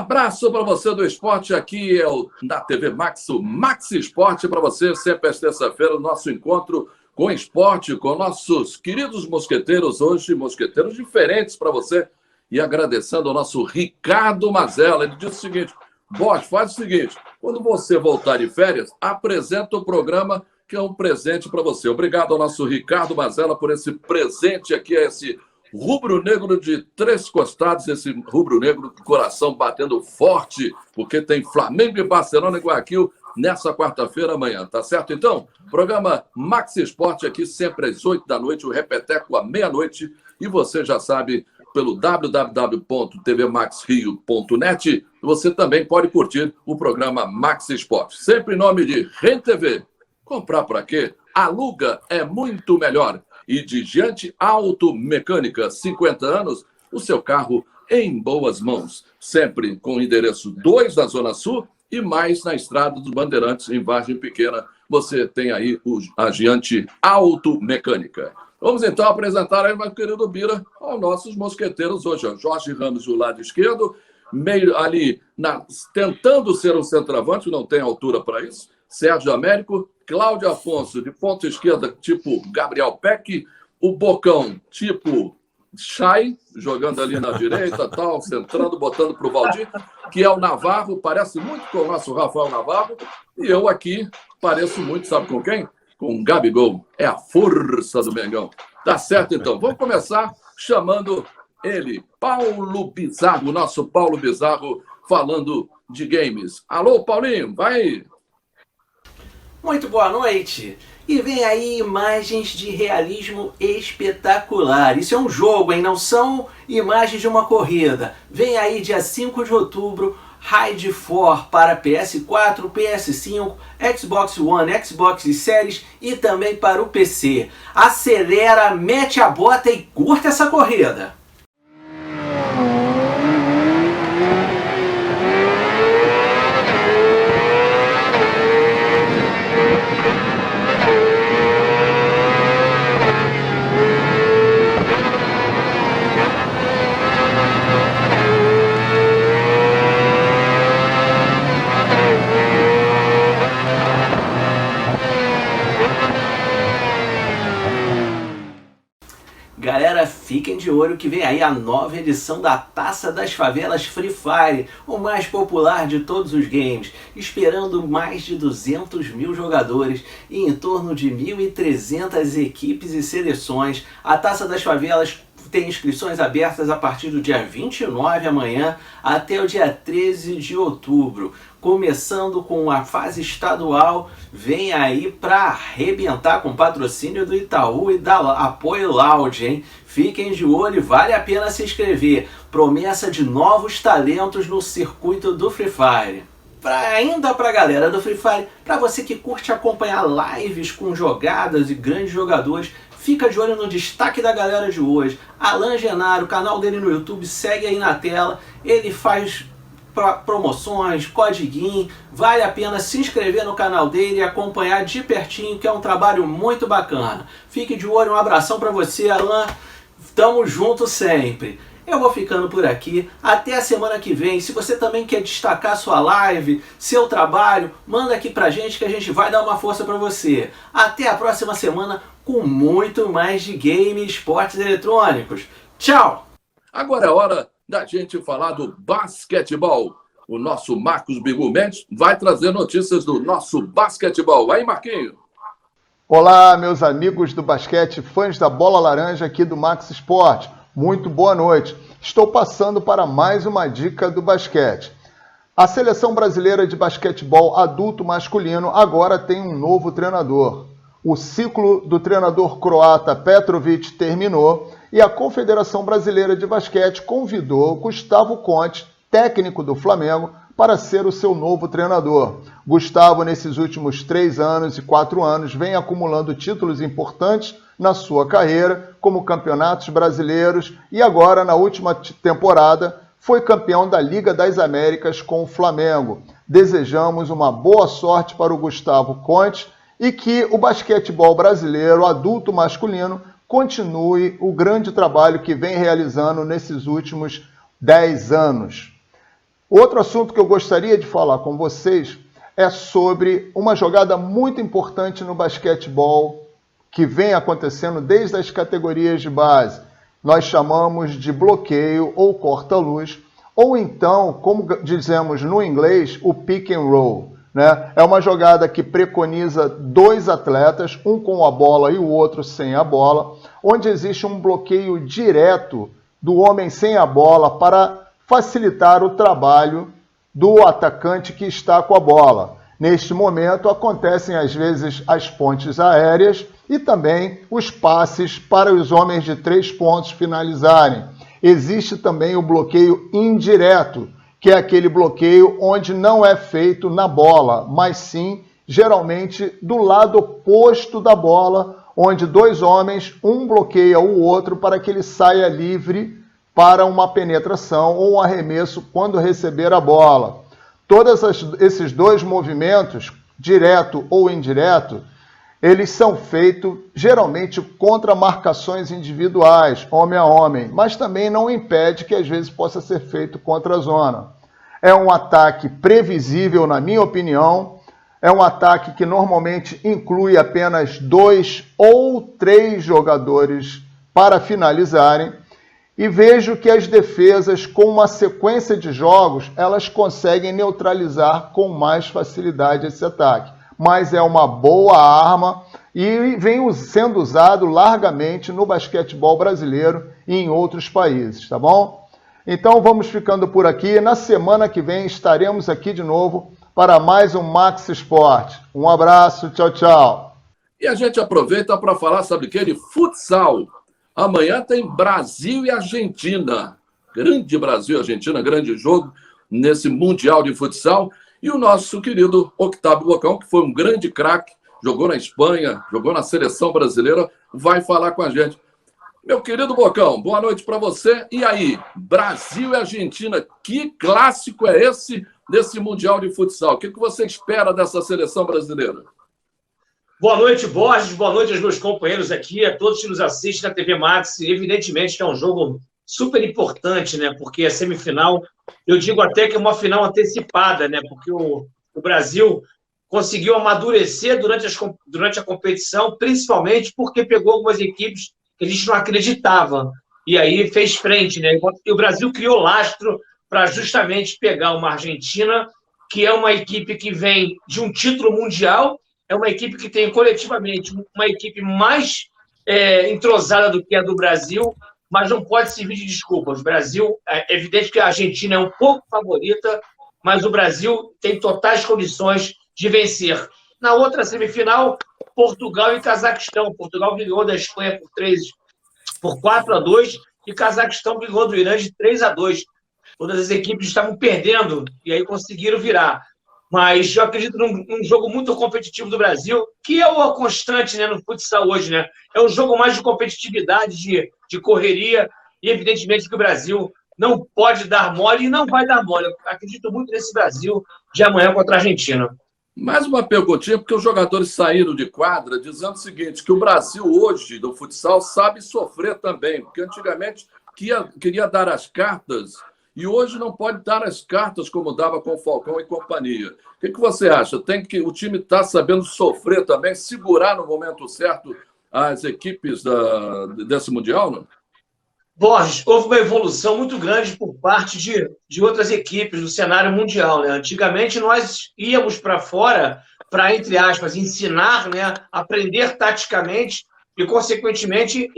abraço para você do esporte. Aqui é o da TV Max, o Max Esporte para você. Sempre às terça-feira, o nosso encontro com esporte, com nossos queridos mosqueteiros. Hoje, mosqueteiros diferentes para você. E agradecendo ao nosso Ricardo Mazella. Ele disse o seguinte: Bosch, faz o seguinte, quando você voltar de férias, apresenta o programa que é um presente para você. Obrigado ao nosso Ricardo Mazella por esse presente aqui, esse rubro-negro de três costados, esse rubro-negro com o coração batendo forte, porque tem Flamengo e Barcelona em Guayaquil nessa quarta-feira amanhã, tá certo? Então, programa Max Esporte aqui sempre às 8 da noite, o repeteco à meia-noite, e você já sabe, pelo www.tvmaxrio.net, você também pode curtir o programa Max Esporte. Sempre em nome de Ren TV. Comprar para quê? Aluga é muito melhor. E de Diante Auto Mecânica, 50 anos, o seu carro em boas mãos. Sempre com o endereço 2 na Zona Sul e mais na Estrada dos Bandeirantes, em Vargem Pequena. Você tem aí a Diante Auto Mecânica. Vamos então apresentar aí, meu querido Bira, aos nossos mosqueteiros hoje. Ó. Jorge Ramos do lado esquerdo, meio ali, tentando ser um centroavante, não tem altura para isso. Sérgio Américo, Cláudio Afonso, de ponta esquerda, tipo Gabriel Peck, o Bocão, tipo Chay, jogando ali na direita, tal, centrando, botando para o Valdir, que é o Navarro, parece muito com o nosso Rafael Navarro, e eu aqui pareço muito, sabe com quem? Com o Gabigol. É a força do Mengão. Tá certo, então. Vamos começar chamando ele, Paulo Bizarro, nosso Paulo Bizarro, falando de games. Alô, Paulinho, vai aí. Muito boa noite. E vem aí imagens de realismo espetacular. Isso é um jogo, hein? Não são imagens de uma corrida. Vem aí dia 5 de outubro, Raid 4 para PS4, PS5, Xbox One, Xbox Series e também para o PC. Acelera, mete a bota e curta essa corrida. Galera, fiquem de olho que vem aí a nova edição da Taça das Favelas Free Fire, o mais popular de todos os games, esperando mais de 200 mil jogadores e em torno de 1.300 equipes e seleções. A Taça das Favelas tem inscrições abertas a partir do dia 29 amanhã até o dia 13 de outubro. Começando com a fase estadual, vem aí para arrebentar com patrocínio do Itaú e da Apoio Loud, hein? Fiquem de olho, vale a pena se inscrever. Promessa de novos talentos no circuito do Free Fire. Ainda para a galera do Free Fire, para você que curte acompanhar lives com jogadas e grandes jogadores, fica de olho no destaque da galera de hoje. Alan Genaro, o canal dele no YouTube, segue aí na tela. Ele faz promoções, codiguinho, vale a pena se inscrever no canal dele e acompanhar de pertinho, que é um trabalho muito bacana. Fique de olho, um abração para você, Alan. Tamo junto sempre. Eu vou ficando por aqui, até a semana que vem. Se você também quer destacar sua live, seu trabalho, manda aqui pra gente que a gente vai dar uma força pra você. Até a próxima semana com muito mais de game e esportes eletrônicos. Tchau! Agora é hora da gente falar do basquetebol. O nosso Marcos Bigu Mendes vai trazer notícias do nosso basquetebol. Aí, Marquinho. Olá, meus amigos do basquete, fãs da bola laranja aqui do Max Esporte. Muito boa noite. Estou passando para mais uma dica do basquete. A seleção brasileira de basquetebol adulto masculino agora tem um novo treinador. O ciclo do treinador croata Petrovic terminou e a Confederação Brasileira de Basquete convidou Gustavo Conte, técnico do Flamengo, para ser o seu novo treinador. Gustavo, nesses últimos 3 anos e 4 anos, vem acumulando títulos importantes na sua carreira, como campeonatos brasileiros, e agora, na última temporada, foi campeão da Liga das Américas com o Flamengo. Desejamos uma boa sorte para o Gustavo Conte e que o basquetebol brasileiro adulto masculino continue o grande trabalho que vem realizando nesses últimos 10 anos. Outro assunto que eu gostaria de falar com vocês é sobre uma jogada muito importante no basquetebol que vem acontecendo desde as categorias de base. Nós chamamos de bloqueio ou corta-luz, ou então, como dizemos no inglês, o pick and roll, né? É uma jogada que preconiza dois atletas, um com a bola e o outro sem a bola, onde existe um bloqueio direto do homem sem a bola para facilitar o trabalho do atacante que está com a bola. Neste momento, acontecem às vezes as pontes aéreas e também os passes para os homens de 3 pontos finalizarem. Existe também o bloqueio indireto, que é aquele bloqueio onde não é feito na bola, mas sim, geralmente, do lado oposto da bola, onde dois homens, um bloqueia o outro para que ele saia livre para uma penetração ou um arremesso quando receber a bola. Todos esses dois movimentos, direto ou indireto, eles são feitos geralmente contra marcações individuais, homem a homem, mas também não impede que às vezes possa ser feito contra a zona. É um ataque previsível, na minha opinião, é um ataque que normalmente inclui apenas 2 ou 3 jogadores para finalizarem, e vejo que as defesas, com uma sequência de jogos, elas conseguem neutralizar com mais facilidade esse ataque. Mas é uma boa arma e vem sendo usado largamente no basquetebol brasileiro e em outros países, tá bom? Então vamos ficando por aqui. Na semana que vem estaremos aqui de novo para mais um Max Sport. Um abraço, tchau, tchau. E a gente aproveita para falar, sabe o quê? De futsal. Amanhã tem Brasil e Argentina. Grande Brasil e Argentina, grande jogo nesse Mundial de Futsal. E o nosso querido Octávio Bocão, que foi um grande craque, jogou na Espanha, jogou na seleção brasileira, vai falar com a gente. Meu querido Bocão, boa noite para você. E aí, Brasil e Argentina, que clássico é esse desse Mundial de Futsal? O que você espera dessa seleção brasileira? Boa noite, Borges. Boa noite aos meus companheiros aqui, a todos que nos assistem na TV Max. Evidentemente que é um jogo super importante, né? Porque a semifinal, eu digo até que é uma final antecipada, né? Porque o Brasil conseguiu amadurecer durante a competição, principalmente porque pegou algumas equipes que a gente não acreditava. E aí fez frente, né? E o Brasil criou lastro para justamente pegar uma Argentina, que é uma equipe que vem de um título mundial. É uma equipe que tem coletivamente uma equipe mais entrosada do que a do Brasil, mas não pode servir de desculpa. O Brasil, é evidente que a Argentina é um pouco favorita, mas o Brasil tem totais condições de vencer. Na outra semifinal, Portugal e Cazaquistão. Portugal ganhou da Espanha por 4-2 e Cazaquistão ganhou do Irã de 3-2. Todas as equipes estavam perdendo e aí conseguiram virar. Mas eu acredito num jogo muito competitivo do Brasil, que é o constante, né, no futsal hoje, né? É um jogo mais de competitividade, de correria, e evidentemente que o Brasil não pode dar mole e não vai dar mole. Eu acredito muito nesse Brasil de amanhã contra a Argentina. Mais uma perguntinha, porque os jogadores saíram de quadra dizendo o seguinte, que o Brasil hoje, do futsal, sabe sofrer também, porque antigamente queria dar as cartas e hoje não pode dar as cartas como dava com o Falcão e companhia. O que você acha? O time está sabendo sofrer também, segurar no momento certo as equipes desse Mundial, não? Borges, houve uma evolução muito grande por parte de outras equipes do cenário mundial, né? Antigamente nós íamos para fora para, entre aspas, ensinar, né? Aprender taticamente e, consequentemente,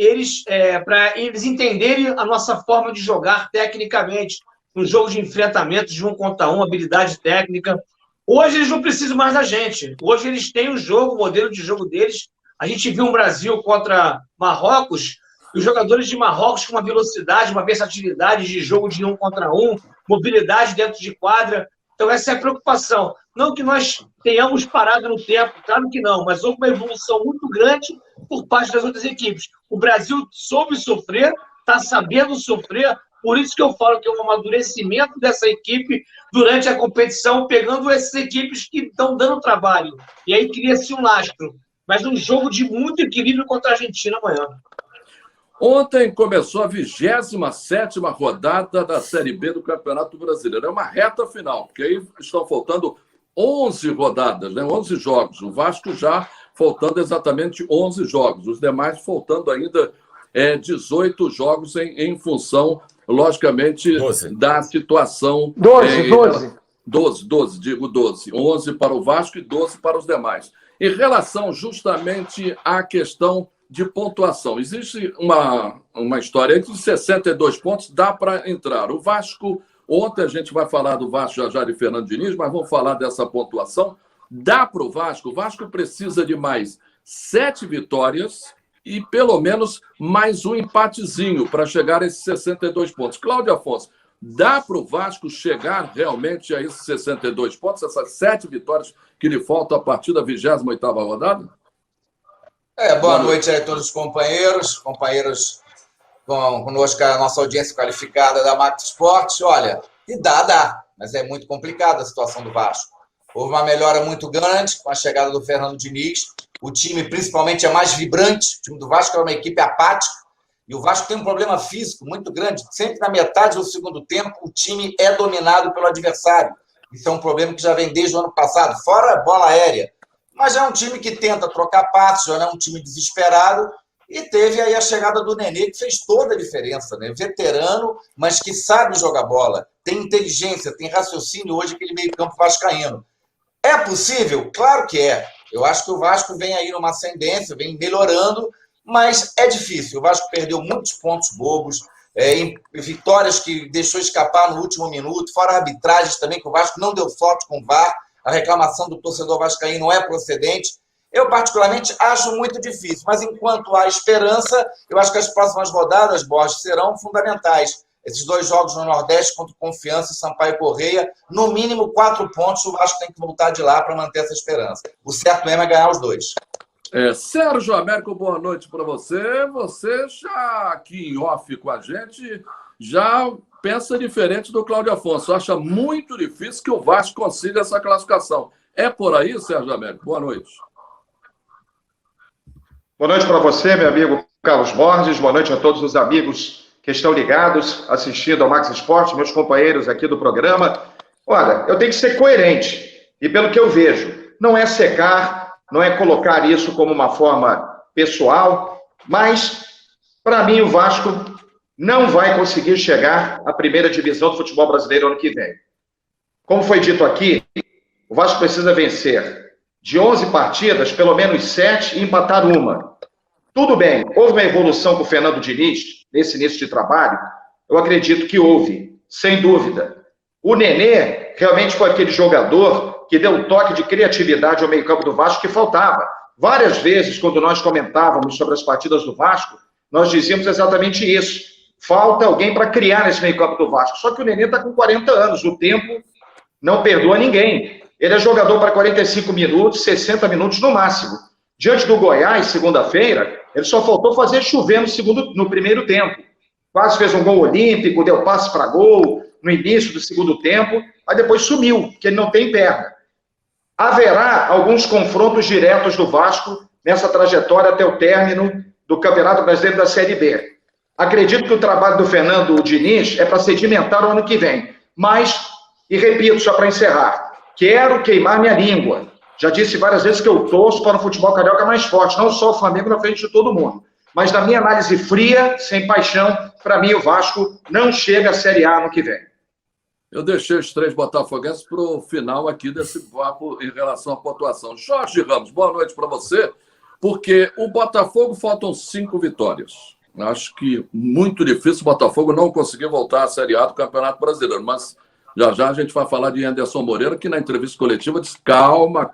para eles entenderem a nossa forma de jogar tecnicamente, um jogo de enfrentamento de 1 contra 1, habilidade técnica. Hoje eles não precisam mais da gente. Hoje eles têm o jogo, o modelo de jogo deles. A gente viu um Brasil contra Marrocos, e os jogadores de Marrocos com uma velocidade, uma versatilidade de jogo de 1 contra 1, mobilidade dentro de quadra. Então essa é a preocupação. Não que nós tenhamos parado no tempo, claro que não, mas houve uma evolução muito grande por parte das outras equipes. O Brasil soube sofrer, está sabendo sofrer, por isso que eu falo que é um amadurecimento dessa equipe durante a competição, pegando essas equipes que estão dando trabalho. E aí cria-se um lastro. Mas um jogo de muito equilíbrio contra a Argentina amanhã. Ontem começou a 27ª rodada da Série B do Campeonato Brasileiro. É uma reta final, porque aí estão faltando 11 rodadas, né? 11 jogos. O Vasco já faltando exatamente 11 jogos. Os demais faltando ainda 18 jogos em função, logicamente, 12. da situação... 12, digo 12. 11 para o Vasco e 12 para os demais. Em relação justamente à questão de pontuação. Existe uma história de 62 pontos, dá para entrar. O Vasco, ontem a gente vai falar do Vasco já de Fernando Diniz, mas vamos falar dessa pontuação. Dá para o Vasco precisa de mais 7 vitórias e pelo menos mais um empatezinho para chegar a esses 62 pontos. Cláudio Afonso, dá para o Vasco chegar realmente a esses 62 pontos, essas 7 vitórias que lhe faltam a partir da 28ª rodada? Boa noite aí a todos os companheiros conosco, a nossa audiência qualificada da Max Esportes. Olha, e dá, mas é muito complicada a situação do Vasco. Houve uma melhora muito grande com a chegada do Fernando Diniz. O time, principalmente, é mais vibrante. O time do Vasco é uma equipe apática. E o Vasco tem um problema físico muito grande. Sempre na metade do segundo tempo, o time é dominado pelo adversário. Isso é um problema que já vem desde o ano passado, fora a bola aérea. Mas é um time que tenta trocar passos, já não é um time desesperado. E teve aí a chegada do Nenê, que fez toda a diferença, né? Veterano, mas que sabe jogar bola. Tem inteligência, tem raciocínio hoje, aquele meio-campo vascaíno. É possível? Claro que é. Eu acho que o Vasco vem aí numa ascendência, vem melhorando, mas é difícil. O Vasco perdeu muitos pontos bobos, em vitórias que deixou escapar no último minuto, fora arbitragens também, que o Vasco não deu sorte com o VAR. A reclamação do torcedor vascaíno não é procedente. Eu, particularmente, acho muito difícil, mas enquanto há esperança, eu acho que as próximas rodadas, Borges, serão fundamentais. Esses 2 jogos no Nordeste contra Confiança e Sampaio Correia, no mínimo 4 pontos, o Vasco tem que voltar de lá para manter essa esperança. O certo mesmo é ganhar os 2. Sérgio Américo, boa noite para você. Você já aqui em off com a gente, já pensa diferente do Cláudio Afonso. Acha muito difícil que o Vasco consiga essa classificação. É por aí, Sérgio Américo? Boa noite. Boa noite para você, meu amigo Carlos Borges. Boa noite a todos os amigos que estão ligados, assistindo ao Max Esporte, meus companheiros aqui do programa. Olha, eu tenho que ser coerente. E pelo que eu vejo, não é secar, não é colocar isso como uma forma pessoal, mas, para mim, o Vasco não vai conseguir chegar à primeira divisão do futebol brasileiro ano que vem. Como foi dito aqui, o Vasco precisa vencer de 11 partidas, pelo menos 7 e empatar uma. Tudo bem, houve uma evolução com o Fernando Diniz nesse início de trabalho? Eu acredito que houve, sem dúvida. O Nenê realmente foi aquele jogador que deu um toque de criatividade ao meio-campo do Vasco que faltava. Várias vezes, quando nós comentávamos sobre as partidas do Vasco, nós dizíamos exatamente isso. Falta alguém para criar nesse meio-campo do Vasco. Só que o Nenê está com 40 anos, o tempo não perdoa ninguém. Ele é jogador para 45 minutos, 60 minutos no máximo. Diante do Goiás, segunda-feira, ele só faltou fazer chover no primeiro tempo. Quase fez um gol olímpico, deu passe para gol no início do segundo tempo, mas depois sumiu, porque ele não tem perna. Haverá alguns confrontos diretos do Vasco nessa trajetória até o término do Campeonato Brasileiro da Série B. Acredito que o trabalho do Fernando Diniz é para sedimentar o ano que vem. Mas, e repito, só para encerrar, quero queimar minha língua. Já disse várias vezes que eu torço para o futebol carioca mais forte, não só o Flamengo na frente de todo mundo. Mas na minha análise fria, sem paixão, para mim o Vasco não chega à Série A no que vem. Eu deixei os 3 botafoguenses para o final aqui desse papo em relação à pontuação. Jorge Ramos, boa noite para você, porque o Botafogo faltam 5 vitórias. Acho que muito difícil o Botafogo não conseguir voltar à Série A do Campeonato Brasileiro, mas já a gente vai falar de Anderson Moreira, que na entrevista coletiva disse calma,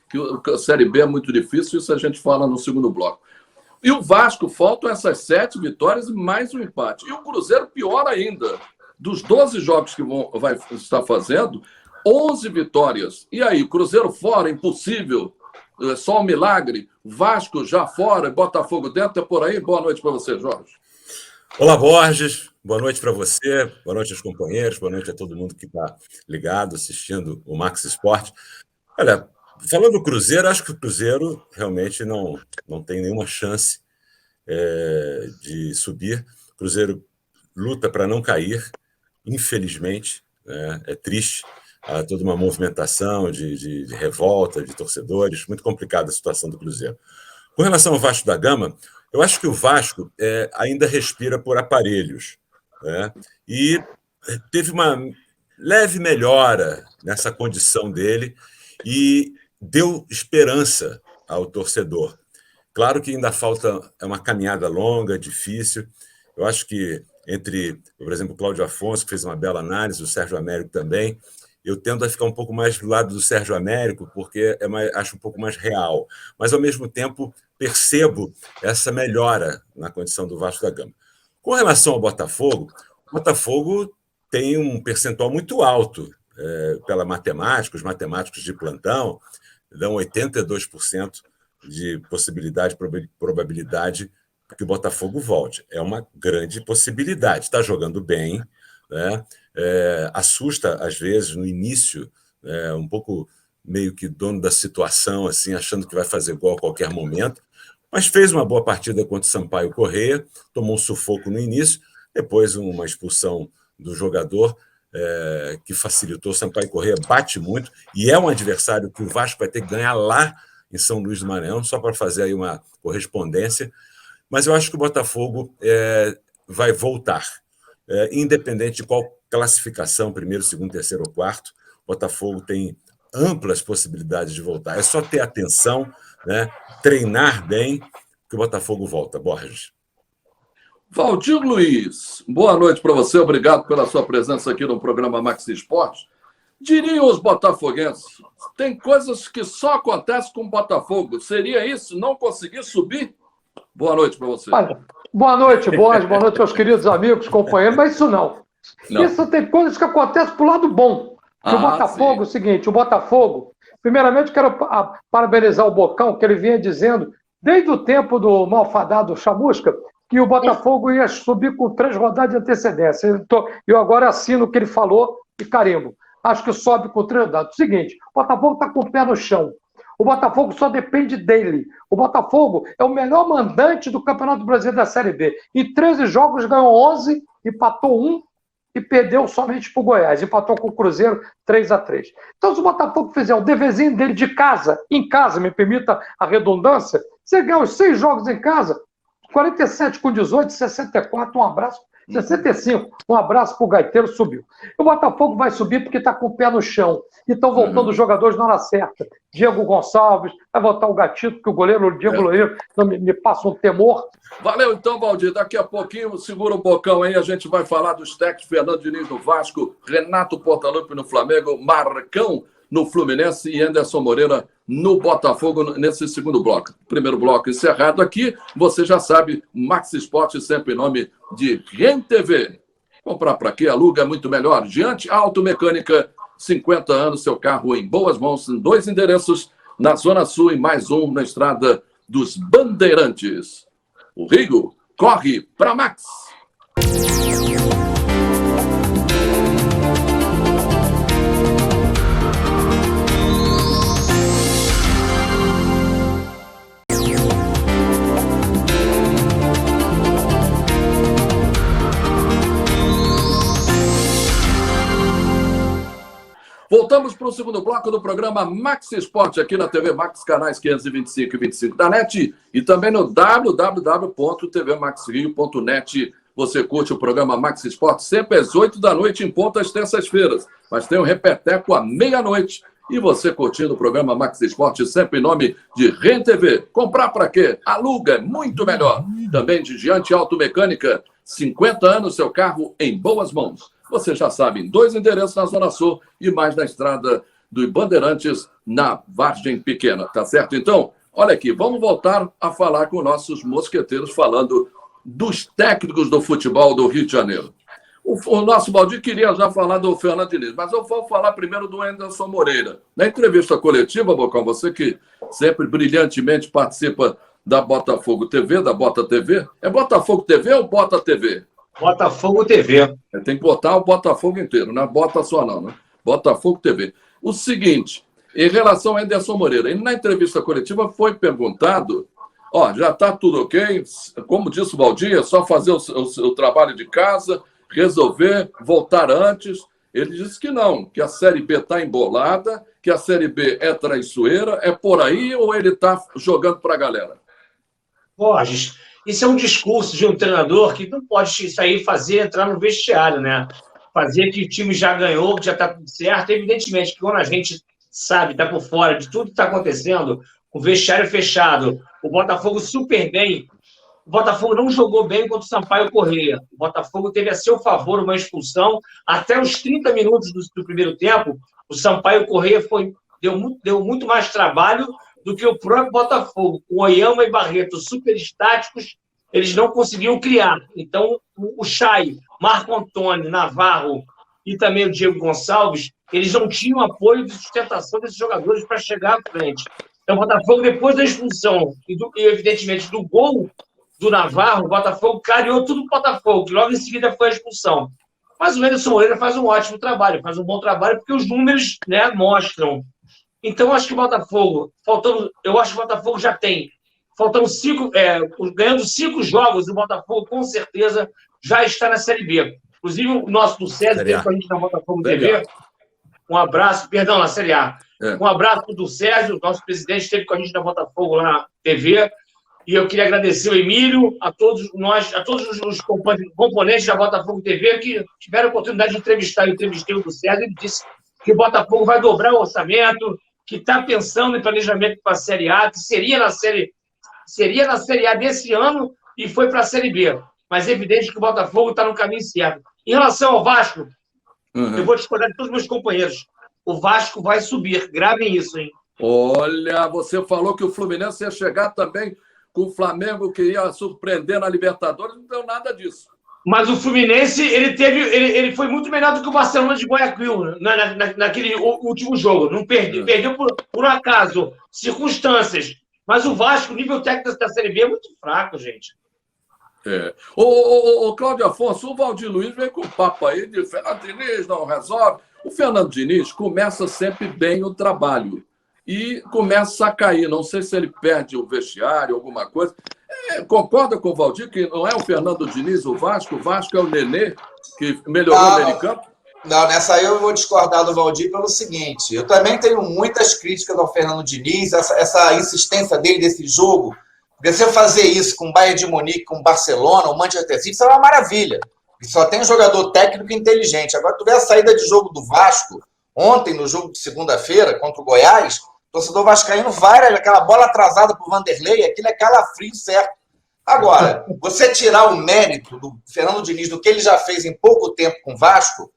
que a Série B é muito difícil, isso a gente fala no segundo bloco. E o Vasco, faltam essas 7 vitórias e mais um empate. E o Cruzeiro, pior ainda, dos 12 jogos que vai estar fazendo, 11 vitórias. E aí, o Cruzeiro fora, impossível, é só um milagre. Vasco já fora, Botafogo dentro, é por aí. Boa noite para você, Jorge. Olá, Borges. Boa noite para você, boa noite aos companheiros, boa noite a todo mundo que está ligado, assistindo o Max Esporte. Olha, falando do Cruzeiro, acho que o Cruzeiro realmente não tem nenhuma chance de subir. O Cruzeiro luta para não cair, infelizmente, né? É triste. Há toda uma movimentação de revolta de torcedores, muito complicada a situação do Cruzeiro. Com relação ao Vasco da Gama, eu acho que o Vasco ainda respira por aparelhos, né? E teve uma leve melhora nessa condição dele e deu esperança ao torcedor. Claro que ainda falta, é uma caminhada longa, difícil. Eu acho que entre, por exemplo, o Cláudio Afonso, que fez uma bela análise, o Sérgio Américo também, eu tendo a ficar um pouco mais do lado do Sérgio Américo, porque acho um pouco mais real. Mas, ao mesmo tempo, percebo essa melhora na condição do Vasco da Gama. Com relação ao Botafogo, o Botafogo tem um percentual muito alto pela matemática, os matemáticos de plantão dão 82% de possibilidade, probabilidade que o Botafogo volte. É uma grande possibilidade. Está jogando bem, né? Assusta, às vezes, no início, um pouco meio que dono da situação, assim, achando que vai fazer gol a qualquer momento, mas fez uma boa partida contra o Sampaio Corrêa, tomou um sufoco no início, depois uma expulsão do jogador que facilitou. O Sampaio Corrêa bate muito e é um adversário que o Vasco vai ter que ganhar lá em São Luís do Maranhão, só para fazer aí uma correspondência. Mas eu acho que o Botafogo vai voltar. Independente de qual classificação, primeiro, segundo, terceiro ou quarto, o Botafogo tem amplas possibilidades de voltar. É só ter atenção, né? Treinar bem, que o Botafogo volta. Borges. Valdir Luiz, boa noite para você. Obrigado pela sua presença aqui no programa Maxi Esporte. Diriam os botafoguenses, tem coisas que só acontecem com o Botafogo. Seria isso, não conseguir subir? Boa noite para você. Boa noite, Borges. Boa noite aos queridos amigos, companheiros. Mas isso não. Isso tem coisas que acontecem pro lado bom. O Botafogo, sim. É o seguinte, o Botafogo, primeiramente quero parabenizar o Bocão, que ele vinha dizendo, desde o tempo do malfadado Chamusca, que o Botafogo ia subir com 3 rodadas de antecedência. Eu agora assino o que ele falou e carimbo. Acho que sobe com 3 rodadas. Seguinte, o Botafogo está com o pé no chão. O Botafogo só depende dele. O Botafogo é o melhor mandante do Campeonato Brasileiro da Série B. Em 13 jogos ganhou 11, empatou 1 e perdeu somente para o Goiás. Empatou com o Cruzeiro 3-3. Então, se o Botafogo fizer o deverzinho dele de casa, em casa, me permita a redundância, você ganha os 6 jogos em casa, 47 com 18, 64, um abraço. 65, um abraço pro Gaiteiro, subiu. O Botafogo vai subir porque está com o pé no chão. E estão voltando os jogadores na hora certa. Diego Gonçalves, vai voltar o Gatito, que o goleiro, o Diego Loureiro, me passa um temor. Valeu então, Valdir. Daqui a pouquinho, segura um bocão aí, a gente vai falar dos técnicos Fernando Diniz no Vasco, Renato Portaluppi no Flamengo, Marcão no Fluminense e Anderson Moreira no Botafogo nesse segundo bloco. Primeiro bloco encerrado aqui, você já sabe, Maxi Esporte sempre em nome de RenTV. Comprar para quê? Aluga é muito melhor. Diante Automecânica, 50 anos, seu carro em boas mãos, em 2 endereços, na Zona Sul e mais um na Estrada dos Bandeirantes. O Rio corre para Max. Voltamos para o segundo bloco do programa Maxi Esporte, aqui na TV Max, canais 525 e 25 da NET, e também no www.tvmaxrio.net. Você curte o programa Maxi Esporte sempre às 8 da noite, em ponto às terças-feiras. Mas tem um repeteco à meia-noite. E você curtindo o programa Maxi Esporte sempre em nome de RenTV. Comprar para quê? Aluga, é muito melhor. Também de Diante Automecânica, 50 anos, seu carro em boas mãos. Você já sabe, em 2 endereços na Zona Sul e mais na Estrada dos Bandeirantes, na Vargem Pequena, tá certo? Então, olha aqui, vamos voltar a falar com nossos mosqueteiros, falando dos técnicos do futebol do Rio de Janeiro. O nosso Valdir queria já falar do Fernando Diniz, mas eu vou falar primeiro do Anderson Moreira. Na entrevista coletiva, Bocão, você que sempre brilhantemente participa da Botafogo TV, da Bota TV, é Botafogo TV ou Bota TV? Botafogo TV. Tem que botar o Botafogo inteiro, não é Bota só não, né? Botafogo TV. O seguinte, em relação a Anderson Moreira, ele na entrevista coletiva foi perguntado Ó, já está tudo ok. Como disse o Valdir, é só fazer o trabalho de casa, resolver, voltar antes. Ele disse que não, que a Série B está embolada, que a Série B é traiçoeira. É por aí ou ele está jogando para a galera? Borges, isso é um discurso de um treinador que não pode sair fazer entrar no vestiário, né? Fazer que o time já ganhou, que já está tudo certo. Evidentemente que quando a gente sabe, está por fora de tudo que está acontecendo, o vestiário fechado, o Botafogo super bem. O Botafogo não jogou bem contra o Sampaio Corrêa. O Botafogo teve a seu favor uma expulsão. Até os 30 minutos do primeiro tempo, o Sampaio Corrêa deu muito mais trabalho do que o próprio Botafogo. O Oyama e Barreto, super estáticos, eles não conseguiam criar. Então, o Chay, Marco Antônio, Navarro e também o Diego Gonçalves, eles não tinham apoio de sustentação desses jogadores para chegar à frente. Então, o Botafogo, depois da expulsão e evidentemente, do gol do Navarro, o Botafogo clareou tudo o Botafogo, que logo em seguida foi a expulsão. Mas o Anderson Moreira faz um ótimo trabalho, faz um bom trabalho, porque os números, né, mostram. Então, acho que o Botafogo, eu acho que o Botafogo já tem, ganhando 5 jogos, o Botafogo com certeza já está na Série B. Inclusive, o nosso do César, que a gente na Botafogo TV, um abraço, perdão, na Série A. Um abraço do Sérgio, nosso presidente, esteve com a gente na Botafogo lá na TV. E eu queria agradecer o Emílio, a todos os componentes da Botafogo TV que tiveram a oportunidade de entrevistar. Eu entrevistei o do César, ele disse que o Botafogo vai dobrar o orçamento, que está pensando em planejamento para a Série A, que seria na Série A desse ano e foi para a Série B. Mas é evidente que o Botafogo está no caminho certo. Em relação ao Vasco, eu vou discordar de todos os meus companheiros. O Vasco vai subir. Gravem isso, hein? Olha, você falou que o Fluminense ia chegar também com o Flamengo, que ia surpreender na Libertadores. Não deu nada disso. Mas o Fluminense, ele foi muito melhor do que o Barcelona de Guayaquil naquele último jogo. Não perdeu por acaso, circunstâncias. Mas o Vasco, o nível técnico da Série B é muito fraco, gente. O Cláudio Afonso, o Valdir Luiz veio com papo aí de Fernando Diniz, não resolve. O Fernando Diniz começa sempre bem o trabalho e começa a cair. Não sei se ele perde o vestiário, alguma coisa. Concorda com o Valdir que não é o Fernando Diniz o Vasco é o Nenê, que melhorou nele em campo? Não, nessa aí eu vou discordar do Valdir pelo seguinte. Eu também tenho muitas críticas ao Fernando Diniz, essa insistência dele desse jogo. Porque se eu fazer isso com o Bayern de Munique, com o Barcelona, o Manchester City, isso é uma maravilha. E só tem um jogador técnico inteligente. Agora, tu vê a saída de jogo do Vasco, ontem, no jogo de segunda-feira, contra o Goiás, o torcedor vascaíno vai, aquela bola atrasada pro Vanderlei, aquilo é calafrio certo. Agora, você tirar o mérito do Fernando Diniz, do que ele já fez em pouco tempo com o Vasco,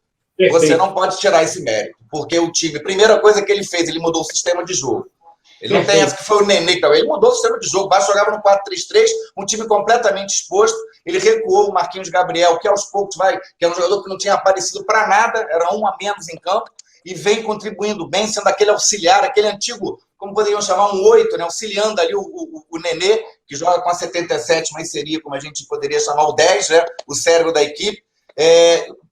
você não pode tirar esse mérito. Porque o time, primeira coisa que ele fez, ele mudou o sistema de jogo. Ele não tem essa que foi o Nenê, ele mudou o sistema de jogo. O Vasco jogava no 4-3-3, um time completamente exposto. Ele recuou o Marquinhos Gabriel, que aos poucos que era um jogador que não tinha aparecido para nada, era um a menos em campo, e vem contribuindo bem, sendo aquele auxiliar, aquele antigo, como poderiam chamar, um 8, né? Auxiliando ali o Nenê, que joga com a 77, mas seria, como a gente poderia chamar, o 10, né? O cérebro da equipe.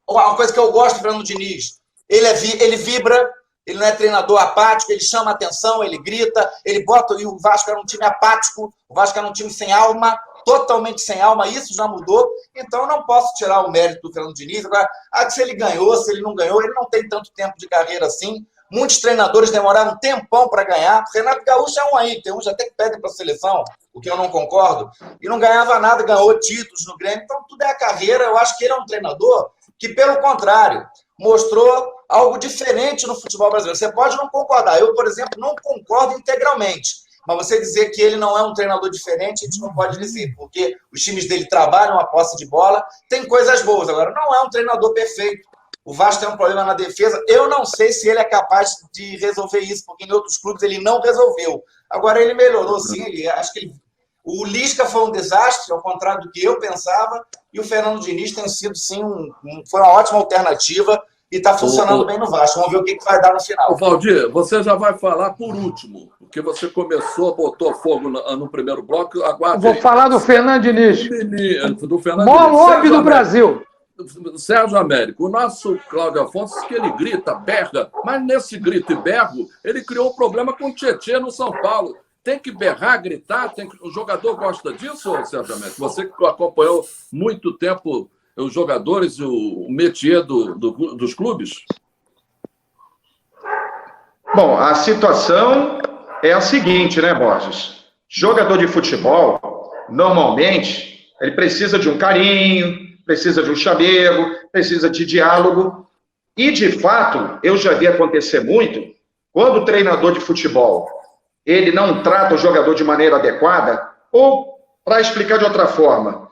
Uma coisa que eu gosto do Fernando Diniz, ele vibra. Ele não é treinador apático, ele chama atenção, ele grita, ele bota... E o Vasco era um time apático, o Vasco era um time sem alma, totalmente sem alma, isso já mudou. Então, eu não posso tirar o mérito do Fernando Diniz. Agora, se ele ganhou, se ele não ganhou, ele não tem tanto tempo de carreira assim. Muitos treinadores demoraram um tempão para ganhar. O Renato Gaúcho é um aí, tem uns até que pedem para a seleção, o que eu não concordo, e não ganhava nada, ganhou títulos no Grêmio. Então, tudo é a carreira. Eu acho que ele é um treinador que, pelo contrário, mostrou algo diferente no futebol brasileiro. Você pode não concordar. Eu, por exemplo, não concordo integralmente. Mas você dizer que ele não é um treinador diferente, a gente não pode dizer, porque os times dele trabalham a posse de bola, tem coisas boas. Agora, não é um treinador perfeito. O Vasco tem um problema na defesa. Eu não sei se ele é capaz de resolver isso, porque em outros clubes ele não resolveu. Agora, ele melhorou, sim. O Lisca foi um desastre, ao contrário do que eu pensava, e o Fernando Diniz tem sido, sim, foi uma ótima alternativa e está funcionando bem no Vasco. Vamos ver o que vai dar no final. Valdir, você já vai falar por último, porque você botou fogo no primeiro bloco. Vou falar do Fernando Diniz. Do Fernando Mó lobby do Brasil. Sérgio Américo, o nosso Cláudio Afonso, que ele grita, berra, mas nesse grito e berro, ele criou um problema com o Tietê no São Paulo. tem que berrar, gritar? O jogador gosta disso, Sérgio Mendes? Você que acompanhou muito tempo os jogadores, o métier dos clubes? Bom, a situação é a seguinte, né, Borges? Jogador de futebol, normalmente, ele precisa de um carinho, precisa de um chamego, precisa de diálogo. E, de fato, eu já vi acontecer muito, quando o treinador de futebol ele não trata o jogador de maneira adequada, ou, para explicar de outra forma,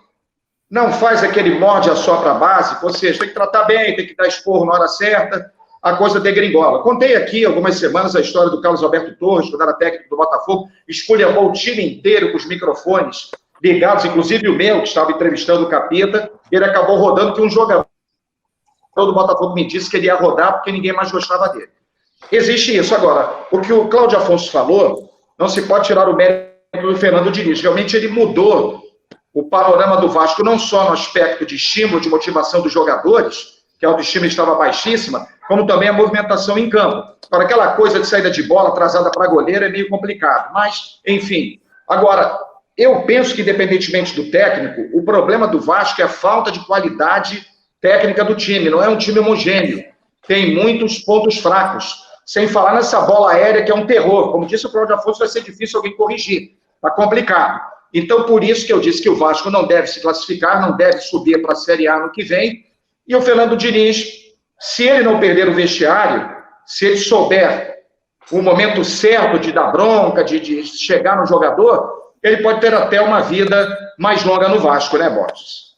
não faz aquele morde-a-sopra básico, ou seja, tem que tratar bem, tem que dar esporro na hora certa, a coisa degringola. Contei aqui algumas semanas a história do Carlos Alberto Torres, quando era técnico do Botafogo, esculhambou o time inteiro com os microfones ligados, inclusive o meu, que estava entrevistando o Capita, ele acabou rodando, que um jogador do Botafogo me disse que ele ia rodar porque ninguém mais gostava dele. Existe isso. Agora, o que o Cláudio Afonso falou, não se pode tirar o mérito do Fernando Diniz. Realmente ele mudou o panorama do Vasco, não só no aspecto de estímulo, de motivação dos jogadores, que a autoestima estava baixíssima, como também a movimentação em campo. Agora, aquela coisa de saída de bola atrasada para goleiro é meio complicado. Mas, enfim. Agora, eu penso que, independentemente do técnico, o problema do Vasco é a falta de qualidade técnica do time. Não é um time homogêneo. Tem muitos pontos fracos. Sem falar nessa bola aérea, que é um terror. Como disse o Cláudio Afonso, vai ser difícil alguém corrigir. Está complicado. Então, por isso que eu disse que o Vasco não deve se classificar, não deve subir para a Série A no que vem. E o Fernando Diniz, se ele não perder o vestiário, se ele souber o momento certo de dar bronca, de chegar no jogador, ele pode ter até uma vida mais longa no Vasco, né, Borges?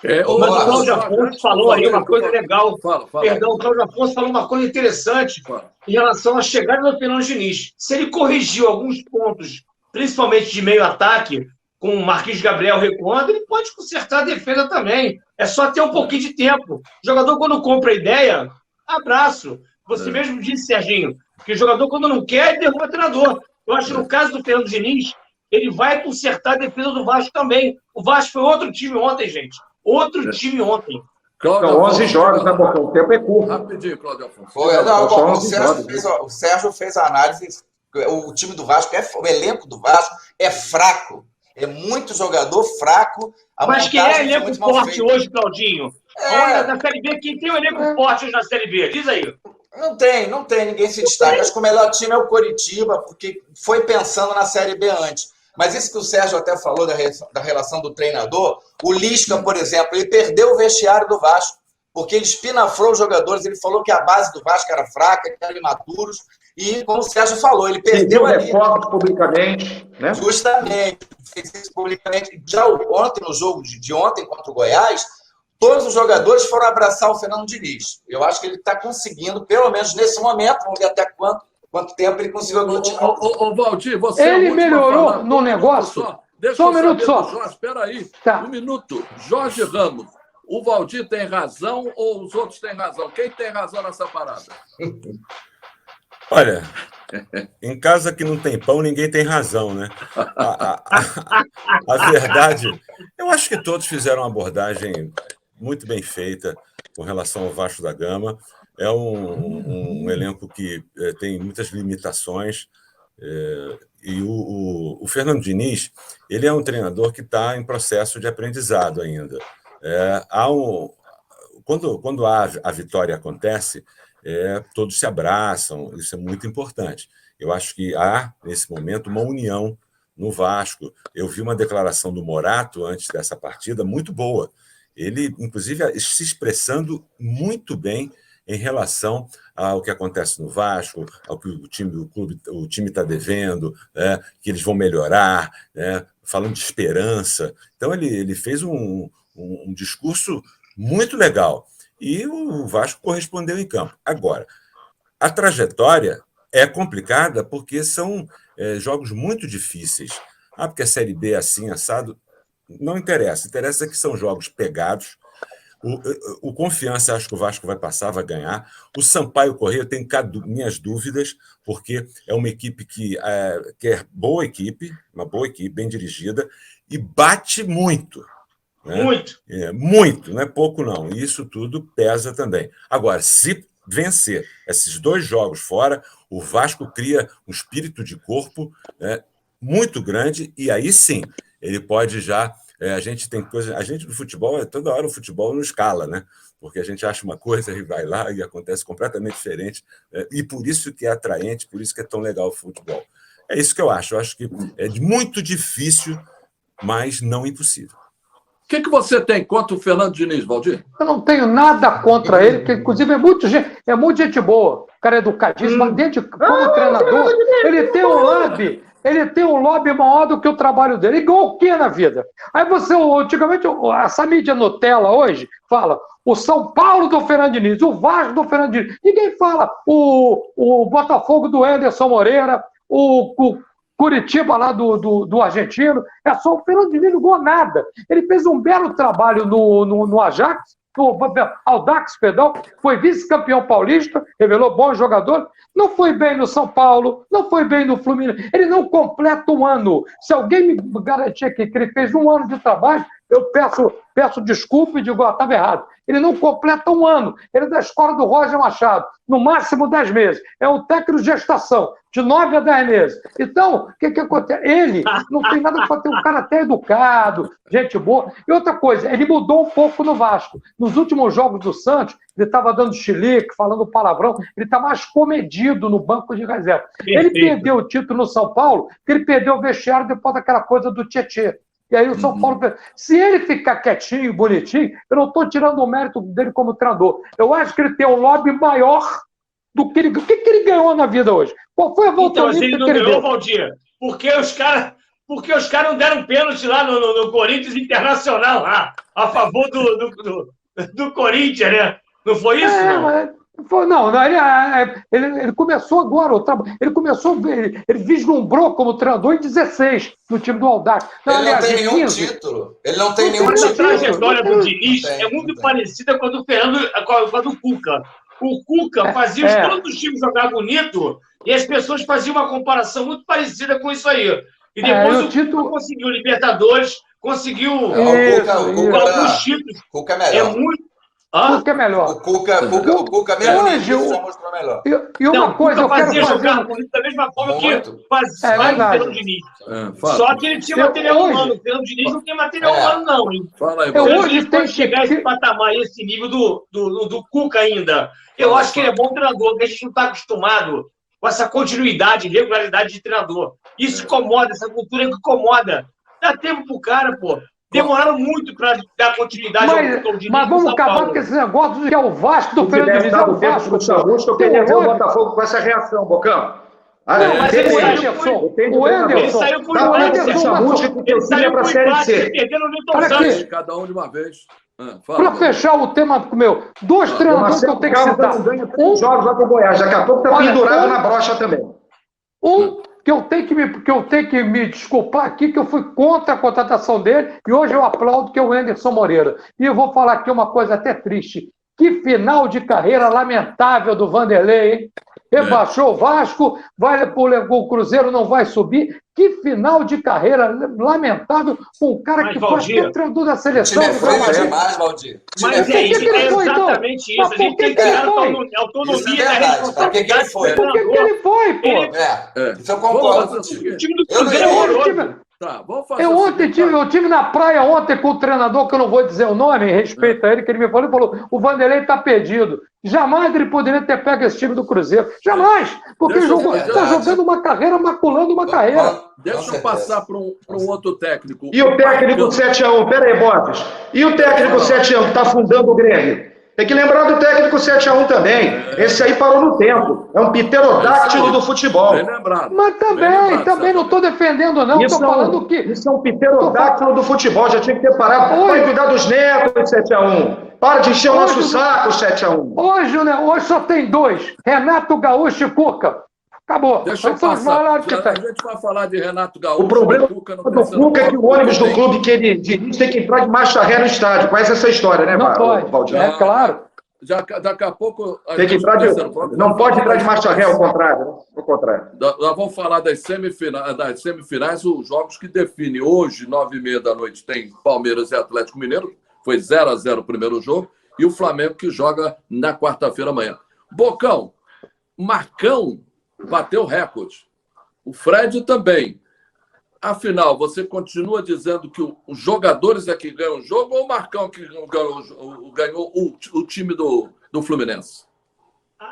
Mas o Cláudio Afonso falou aí uma coisa legal. Perdão, o Cláudio Afonso falou uma coisa interessante em relação à chegada do Fernando Diniz. Se ele corrigiu alguns pontos, principalmente de meio ataque, com o Marquinhos Gabriel recuando, ele pode consertar a defesa também. É só ter um pouquinho de tempo. O jogador, quando compra a ideia, abraço. Você mesmo disse, Serginho, que o jogador, quando não quer, ele derruba o treinador. Eu acho que no caso do Fernando Diniz, ele vai consertar a defesa do Vasco também. O Vasco foi outro time ontem, gente. Outro time ontem. São 11 jogos, né, Bocão? O tempo é curto. Rapidinho, Cláudio Afonso. O Sérgio fez a análise. O time do Vasco, o elenco do Vasco é fraco. É muito jogador fraco. Mas quem é elenco forte hoje, Claudinho? Olha, na Série B, quem tem um elenco forte hoje na Série B? Diz aí. Não tem. Ninguém se destaca. Acho que o melhor time é o Coritiba, porque foi pensando na Série B antes. Mas isso que o Sérgio até falou da relação do treinador, o Lisca, por exemplo, ele perdeu o vestiário do Vasco, porque ele espinafrou os jogadores, ele falou que a base do Vasco era fraca, que eram imaturos, e, como o Sérgio falou, ele perdeu ali. Publicamente, né? Justamente, fez isso publicamente. Já ontem, no jogo de ontem contra o Goiás, todos os jogadores foram abraçar o Fernando Diniz. Eu acho que ele está conseguindo, pelo menos nesse momento, vamos ver até quanto tempo ele conseguiu aglutinar. Ô, Valdir, você ele melhorou no negócio? Só um minuto só. Jorge, espera aí. Tá. Um minuto. Jorge Ramos, o Valdir tem razão ou os outros têm razão? Quem tem razão nessa parada? Olha, em casa que não tem pão, ninguém tem razão, né? A verdade, eu acho que todos fizeram uma abordagem muito bem feita com relação ao Vasco da Gama. É um elenco que tem muitas limitações. E o Fernando Diniz, ele é um treinador que está em processo de aprendizado ainda. Quando a vitória acontece, todos se abraçam, isso é muito importante. Eu acho que há, nesse momento, uma união no Vasco. Eu vi uma declaração do Morato antes dessa partida muito boa. Ele, inclusive, se expressando muito bem em relação ao que acontece no Vasco, ao que o time está devendo, que eles vão melhorar, falando de esperança. Então, ele fez um discurso muito legal. E o Vasco correspondeu em campo. Agora, a trajetória é complicada porque são jogos muito difíceis. Porque a Série B é assim, assado, não interessa. Interessa que são jogos pegados. O Confiança, acho que o Vasco vai passar, vai ganhar. O Sampaio Corrêa, eu tenho minhas dúvidas, porque é uma equipe que é boa equipe, uma boa equipe, bem dirigida, e bate muito. Né? Muito, não é pouco não. E isso tudo pesa também. Agora, se vencer esses 2 jogos fora, o Vasco cria um espírito de corpo muito grande, e aí sim, ele pode já... a gente tem coisa... A gente do futebol, toda hora o futebol não escala, né? Porque a gente acha uma coisa e vai lá e acontece completamente diferente. E por isso que é atraente, por isso que é tão legal o futebol. É isso que eu acho. Eu acho que é muito difícil, mas não impossível. O que você tem contra o Fernando Diniz, Valdir? Eu não tenho nada contra ele, porque, inclusive, é muito gente boa. O cara é educadíssimo, mas dentro de como treinador, ele tem um lobby maior do que o trabalho dele. Igual o que na vida? Aí você, antigamente, essa mídia Nutella hoje fala o São Paulo do Fernando Diniz, o Vasco do Fernando Diniz. Ninguém fala o Botafogo do Anderson Moreira, o Curitiba lá do argentino. É só o Fernando Diniz, não ganhou nada. Ele fez um belo trabalho no Ajax, no Audax, perdão, foi vice-campeão paulista, revelou bons jogadores, não foi bem no São Paulo, não foi bem no Fluminense, ele não completa um ano. Se alguém me garantir aqui que ele fez um ano de trabalho, eu peço desculpa e digo, estava errado. Ele não completa um ano, ele é da escola do Roger Machado, no máximo 10 meses, é um técnico de gestação, de 9 a 10 meses. Então, o que acontece? Ele não tem nada para ter um cara até educado, gente boa. E outra coisa, ele mudou um pouco no Vasco. Nos últimos jogos do Santos, ele estava dando chilique, falando palavrão, ele está mais comedido no banco de reserva. Ele perdeu o título no São Paulo, porque ele perdeu o vestiário depois daquela coisa do Tietê. E aí o São Paulo... Se ele ficar quietinho, bonitinho, eu não estou tirando o mérito dele como treinador. Eu acho que ele tem um lobby maior do que ele... O que ele ganhou na vida hoje? Qual foi a volta então, ele não ganhou, Valdir? Porque os caras não deram pênalti lá no Corinthians Internacional, lá, a favor do Corinthians, né? Não foi isso? Ele começou agora, ele vislumbrou como treinador em 16, no time do Audax. Ele não tem nenhum título. Ele não tem nenhum título. A trajetória do Diniz é muito parecida com a do Fernando, com a do Cuca. O Cuca fazia todos os times jogar bonito e as pessoas faziam uma comparação muito parecida com isso aí. E depois o Cuca conseguiu Libertadores, conseguiu alguns títulos. O Cuca é melhor. O Cuca é melhor. O Cuca mesmo já mostrou melhor. E uma coisa, eu quero fazer... jogar da mesma forma que faz o Fernando Diniz. Só que ele tinha material humano. O Fernando Diniz não tem material humano, não. Hein? Fala aí, hoje tem que chegar a esse patamar, esse nível do Cuca ainda. Eu acho que ele é bom treinador, porque a gente não está acostumado com essa continuidade, regularidade de treinador. Isso incomoda, essa cultura incomoda. Dá tempo pro cara, pô. Demoraram muito para dar continuidade ao Diniz. Mas vamos acabar com esse negócio de que é o Vasco do Fernando Diniz. O Vasco do Chamusca, eu queria ver o Botafogo com essa reação, Bocão. Mas ele saiu com o Anderson. Ele saiu para a Série C. Cada um de uma vez. Para fechar o tema meu, dois treinadores que eu tenho que citar. Jogos lá com o Goiás, daqui a pouco está pendurado na brocha também. Que eu tenho que me desculpar aqui, que eu fui contra a contratação dele, e hoje eu aplaudo, que é o Anderson Moreira. E eu vou falar aqui uma coisa até triste. Que final de carreira lamentável do Vanderlei, hein? Rebaixou o Vasco, o Cruzeiro não vai subir. Que final de carreira lamentável com um cara que foi até treinador da seleção. O time é fraco demais, Valdir. Mas é exatamente isso. A gente tem que tirar a autonomia da responsabilidade. Por que ele foi, pô? Isso eu concordo. O time do Cruzeiro é horroroso. Eu tive na praia ontem com o treinador, que eu não vou dizer o nome, em respeito a ele, que ele me falou, o Vanderlei está perdido. Jamais ele poderia ter pego esse time do Cruzeiro. Jamais! Porque está jogando uma carreira, maculando uma carreira. Deixa eu passar para um outro técnico. E o técnico 7-1, peraí, Botas. E o técnico 7-1 que está afundando o Grêmio? Tem que lembrar do técnico 7-1 também. Esse aí parou no tempo. É um pterodáctilo do futebol. Bem lembrado. Mas também não estou defendendo, não. Estou falando que... Isso é um pterodáctilo do futebol. Já tinha que ter parado. Pode cuidar dos netos, 7-1. Para de encher o nosso saco, 7-1. Hoje só tem dois. Renato Gaúcho e Cuca. Acabou. Deixa eu passar. A gente vai falar de Renato Gaúcho. O problema do Cuca é que o ônibus do clube que ele dirige tem que entrar de marcha ré no estádio. Conhece essa história, né, Valdir? É claro. Daqui a pouco... Tem que entrar não pode entrar de marcha ré, ao contrário. Né? Ao contrário. Nós vamos falar das semifinais, os jogos que definem. Hoje, 9h30 da noite, tem Palmeiras e Atlético Mineiro. Foi 0-0 o primeiro jogo. E o Flamengo, que joga na quarta-feira amanhã. Bocão, Marcão bateu recorde. O Fred também. Afinal, você continua dizendo que os jogadores é que ganham o jogo ou o Marcão que ganhou o time do Fluminense?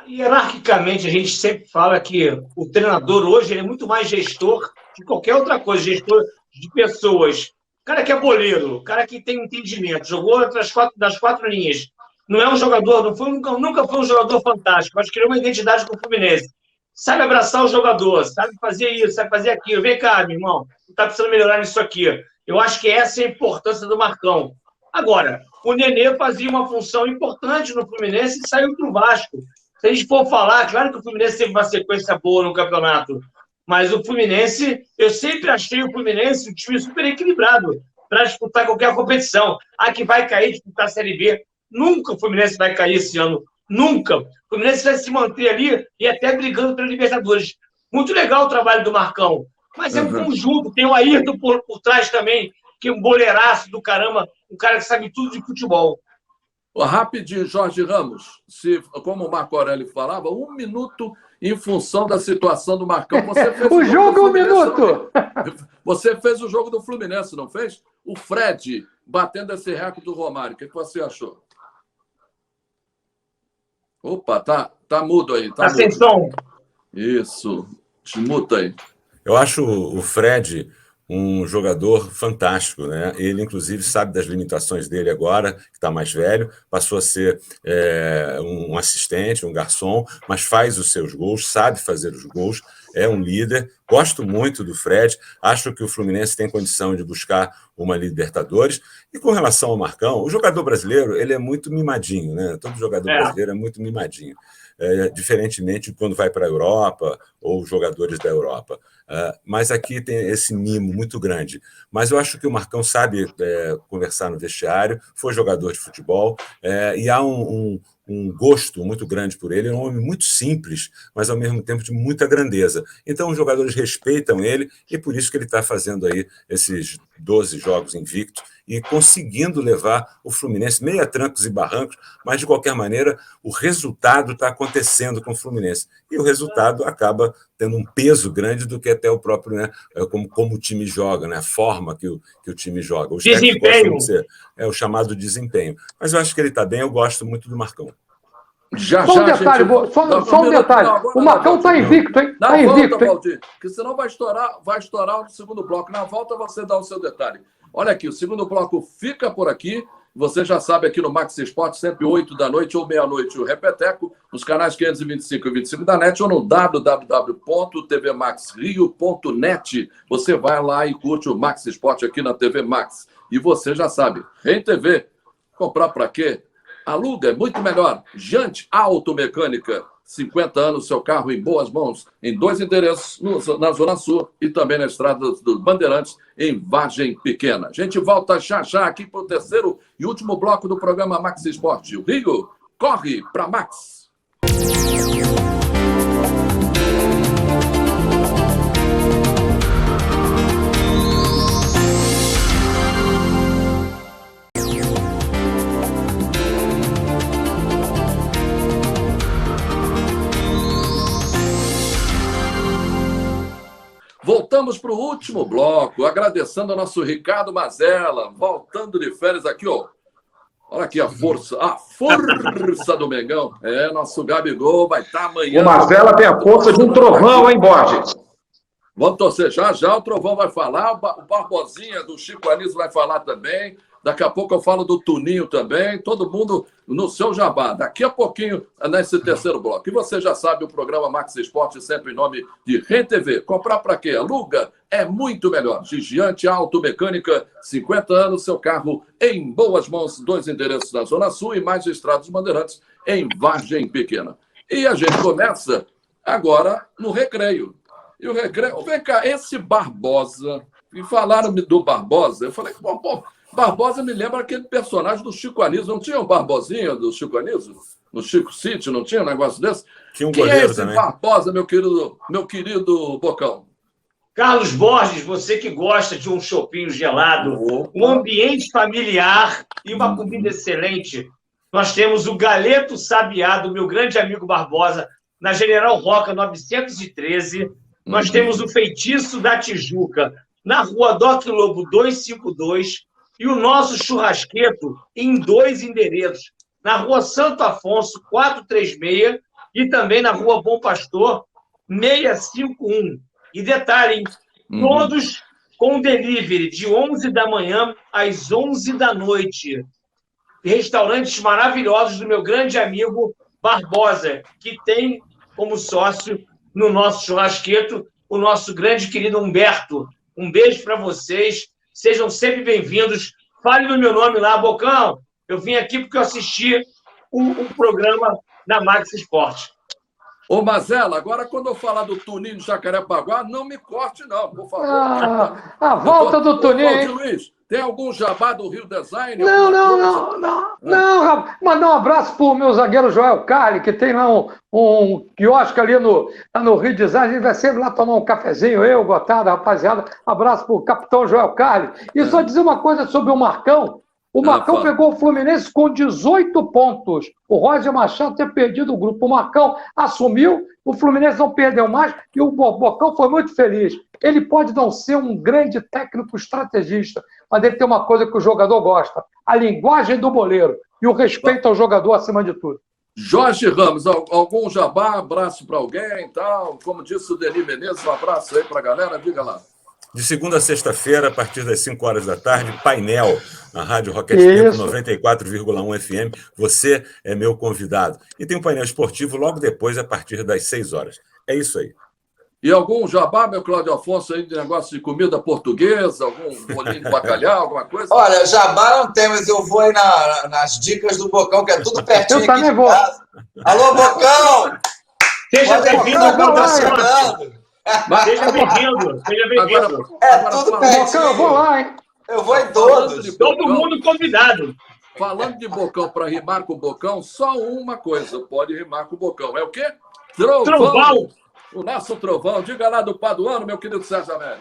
Hierarquicamente, a gente sempre fala que o treinador hoje é muito mais gestor de qualquer outra coisa, gestor de pessoas. O cara que é boleiro, o cara que tem entendimento, jogou das quatro linhas. Não é um jogador, nunca foi um jogador fantástico, mas criou uma identidade com o Fluminense. Sabe abraçar o jogador, sabe fazer isso, sabe fazer aquilo. Vem cá, meu irmão, tu tá precisando melhorar nisso aqui. Eu acho que essa é a importância do Marcão. Agora, o Nenê fazia uma função importante no Fluminense e saiu pro Vasco. Se a gente for falar, claro que o Fluminense teve uma sequência boa no campeonato, mas o Fluminense, eu sempre achei o Fluminense um time super equilibrado para disputar qualquer competição. Que vai cair, disputar a Série B. Nunca o Fluminense vai cair esse ano. Nunca. O Fluminense vai se manter ali e até brigando pela Libertadores. Muito legal o trabalho do Marcão, mas é um conjunto. Tem o Ayrton por trás também, que é um boleiraço do caramba, um cara que sabe tudo de futebol. Rapidinho, Jorge Ramos, como o Marco Aurélio falava, 1 minuto em função da situação do Marcão. Você fez o jogo é 1 minuto! Você fez o jogo do Fluminense, não fez? O Fred batendo esse recorde do Romário. O que você achou? Opa, tá mudo aí. Tá sem som. Isso, muta aí. Eu acho o Fred um jogador fantástico, né? Ele, inclusive, sabe das limitações dele agora, que está mais velho, passou a ser um assistente, um garçom, mas faz os seus gols, sabe fazer os gols, é um líder. Gosto muito do Fred, acho que o Fluminense tem condição de buscar uma Libertadores. E com relação ao Marcão, o jogador brasileiro ele é muito mimadinho, né? Todo jogador brasileiro é muito mimadinho. Diferentemente de quando vai para a Europa ou jogadores da Europa. Mas aqui tem esse mimo muito grande. Mas eu acho que o Marcão sabe conversar no vestiário, foi jogador de futebol, e há um gosto muito grande por ele. É um homem muito simples, mas ao mesmo tempo de muita grandeza. Então os jogadores respeitam ele e por isso que ele está fazendo aí esses 12 jogos invictos e conseguindo levar o Fluminense meio a trancos e barrancos, mas de qualquer maneira o resultado está acontecendo com o Fluminense. E o resultado acaba tendo um peso grande do que até o próprio, né, como o time joga, né, a forma que o time joga. Os desempenho. É o chamado desempenho. Mas eu acho que ele está bem, eu gosto muito do Marcão. Só um detalhe, só um detalhe. O Marcão está invicto, hein? Está invicto, Valdir, porque senão vai estourar o segundo bloco. Na volta você dá o seu detalhe. Olha aqui, o segundo bloco fica por aqui. Você já sabe, aqui no Max Esporte, sempre 8 da noite ou meia-noite, o Repeteco, nos canais 525 e 25 da NET ou no www.tvmaxrio.net. Você vai lá e curte o Max Esporte aqui na TV Max. E você já sabe, Rem TV, comprar para quê? Aluga, é muito melhor. Jante Automecânica, 50 anos, seu carro em boas mãos, em 2 endereços, na Zona Sul e também na Estrada dos Bandeirantes, em Vargem Pequena. A gente volta já aqui para o terceiro e último bloco do programa Max Esporte. O Rio corre para Max. Voltamos para o último bloco, agradecendo ao nosso Ricardo Mazella, voltando de férias aqui, ó. Olha aqui a força do Mengão. Nosso Gabigol vai estar amanhã. O Mazella tem a força de um trovão, hein, Borges? Vamos torcer já o Trovão vai falar, o Barbosinha do Chico Anísio vai falar também. Daqui a pouco eu falo do Tuninho também, todo mundo no seu jabá. Daqui a pouquinho, nesse terceiro bloco. E você já sabe, o programa Max Esporte sempre em nome de Rem TV. Comprar para quê? Aluga é muito melhor. Gigiante Automecânica, 50 anos, seu carro em boas mãos. 2 endereços na Zona Sul e mais Estrada dos Bandeirantes em Vargem Pequena. E a gente começa agora no recreio. E o recreio... Vem cá, esse Barbosa... E falaram do Barbosa, eu falei, pô, Barbosa me lembra aquele personagem do Chico Anísio. Não tinha um Barbosinha do Chico Anísio? No Chico City, não tinha um negócio desse? Tinha um Quem goleiro é esse também. Barbosa, meu querido Bocão? Carlos Borges, você que gosta de um chopinho gelado, um ambiente familiar e uma comida excelente, nós temos o Galeto Sabiá, do meu grande amigo Barbosa, na General Roca 913. Nós temos o Feitiço da Tijuca, na rua Doc Lobo 252, e o nosso churrasqueto em 2 endereços, na rua Santo Afonso 436 e também na rua Bom Pastor 651. E detalhe, todos com delivery de 11 da manhã às 11 da noite. Restaurantes maravilhosos do meu grande amigo Barbosa, que tem como sócio no nosso churrasqueto o nosso grande querido Humberto. Um beijo para vocês, sejam sempre bem-vindos. Fale no meu nome lá, Bocão. Eu vim aqui porque eu assisti o programa da Max Esporte. Ô, Mazela, agora quando eu falar do Tuninho de Jacarepaguá, não me corte, não, por favor. A volta do Tuninho. Luiz, tem algum jabá do Rio Design? Não, mandar um abraço pro meu zagueiro Joel Carli, que tem lá um quiosque ali no Rio Design. A gente vai sempre lá tomar um cafezinho, eu, Gotada, rapaziada. Abraço pro capitão Joel Carli. E só dizer uma coisa sobre o Marcão. O Marcão pegou o Fluminense com 18 pontos. O Roger Machado tinha perdido o grupo. O Marcão assumiu, o Fluminense não perdeu mais e o Bocão foi muito feliz. Ele pode não ser um grande técnico estrategista, mas ele tem uma coisa que o jogador gosta: a linguagem do boleiro e o respeito ao jogador acima de tudo. Jorge Ramos, algum jabá? Abraço para alguém e tal? Como disse o Denis Menezes, um abraço aí para a galera, diga lá. De segunda a sexta-feira, a partir das 5 horas da tarde, painel na Rádio Rocket Tempo 94,1 FM. Você é meu convidado. E tem um painel esportivo logo depois, a partir das 6 horas. É isso aí. E algum jabá, meu Cláudio Afonso, aí de negócio de comida portuguesa, algum bolinho de bacalhau, alguma coisa? Olha, jabá não tem, mas eu vou aí nas dicas do Bocão, que é tudo pertinho aqui de casa. Alô, Bocão! Seja bem-vindo ao Bocão, tá chegando. Seja bem-vindo, seja bem-vindo. Tudo pertinho. Bocão, eu vou lá, hein? Eu vou em todos. Todo mundo convidado. Falando de Bocão, para rimar com o Bocão, só uma coisa pode rimar com o Bocão. É o quê? Trovão! O nosso trovão. Diga lá do Paduano, meu querido Sérgio Américo.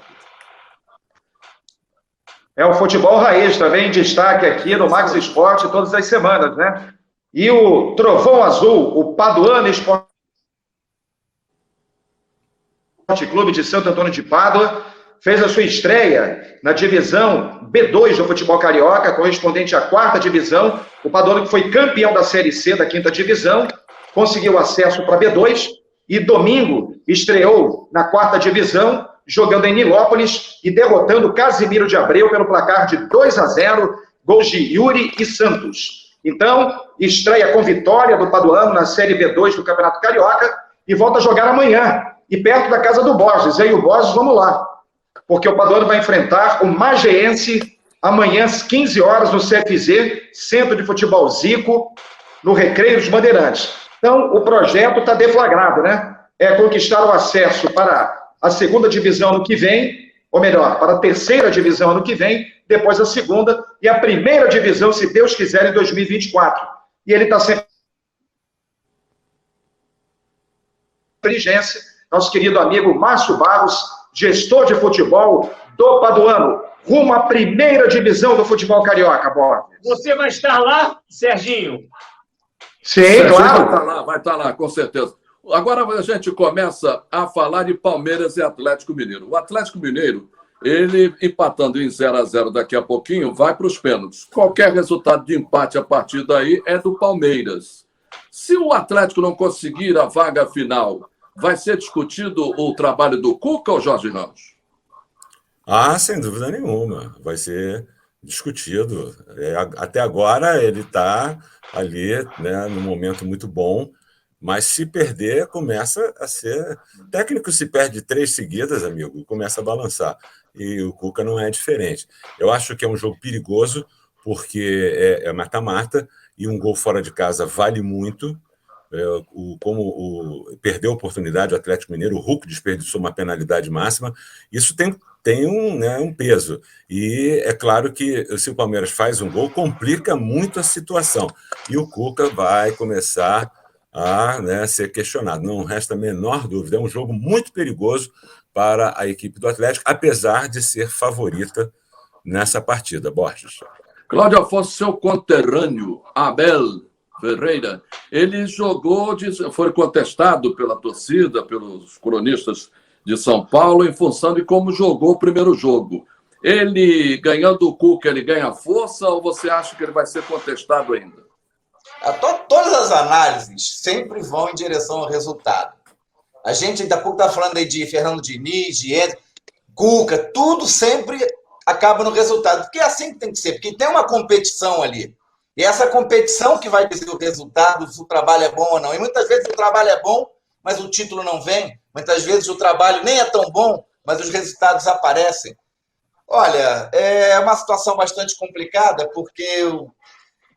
É o futebol raiz, também em destaque aqui no Max Esporte todas as semanas, né? E o Trovão Azul, o Paduano Esporte Clube de Santo Antônio de Pádua, fez a sua estreia na divisão B2 do futebol carioca, correspondente à 4ª divisão. O Paduano, que foi campeão da Série C da 5ª divisão, conseguiu acesso para B2 e domingo estreou na 4ª divisão, jogando em Nilópolis e derrotando o Casimiro de Abreu pelo placar de 2-0, gols de Yuri e Santos. Então, estreia com vitória do Paduano na Série B2 do Campeonato Carioca e volta a jogar amanhã, e perto da casa do Borges. Eu e o Borges vamos lá, porque o Paduano vai enfrentar o Mageense amanhã às 15 horas no CFZ, Centro de Futebol Zico, no Recreio dos Bandeirantes. Então, o projeto está deflagrado, né? É conquistar o acesso para a 2ª divisão ano que vem, ou melhor, para a 3ª divisão ano que vem, depois a 2ª, e a 1ª divisão, se Deus quiser, em 2024. E ele está sempre inteligência, nosso querido amigo Márcio Barros, gestor de futebol do Paduano, rumo à 1ª divisão do futebol carioca, Borges. Você vai estar lá, Serginho? Sim, Serginho claro. Vai estar lá, com certeza. Agora a gente começa a falar de Palmeiras e Atlético Mineiro. O Atlético Mineiro, ele empatando em 0-0 daqui a pouquinho, vai para os pênaltis. Qualquer resultado de empate a partir daí é do Palmeiras. Se o Atlético não conseguir a vaga final, vai ser discutido o trabalho do Cuca ou Jorge Ramos? Sem dúvida nenhuma. Vai ser discutido. Até agora ele está ali, né, num momento muito bom, mas se perder, começa a ser... Técnico se perde 3 seguidas, amigo, começa a balançar. E o Cuca não é diferente. Eu acho que é um jogo perigoso, porque é mata-mata, e um gol fora de casa vale muito. Perdeu a oportunidade o Atlético Mineiro, o Hulk desperdiçou uma penalidade máxima, isso tem um peso, e é claro que se o Palmeiras faz um gol, complica muito a situação, e o Cuca vai começar a ser questionado, não resta a menor dúvida, é um jogo muito perigoso para a equipe do Atlético, apesar de ser favorita nessa partida. Borges. Cláudio Afonso, seu conterrâneo, Abel Ferreira, ele foi contestado pela torcida, pelos cronistas de São Paulo em função de como jogou o primeiro jogo. Ele, ganhando o Cuca, ele ganha força ou você acha que ele vai ser contestado ainda? Todas as análises sempre vão em direção ao resultado. A gente daqui a pouco está falando aí de Fernando Diniz, de Enzo, Cuca, tudo sempre acaba no resultado. Porque é assim que tem que ser, porque tem uma competição ali. E essa competição que vai dizer o resultado, se o trabalho é bom ou não. E muitas vezes o trabalho é bom, mas o título não vem. Muitas vezes o trabalho nem é tão bom, mas os resultados aparecem. Olha, é uma situação bastante complicada, porque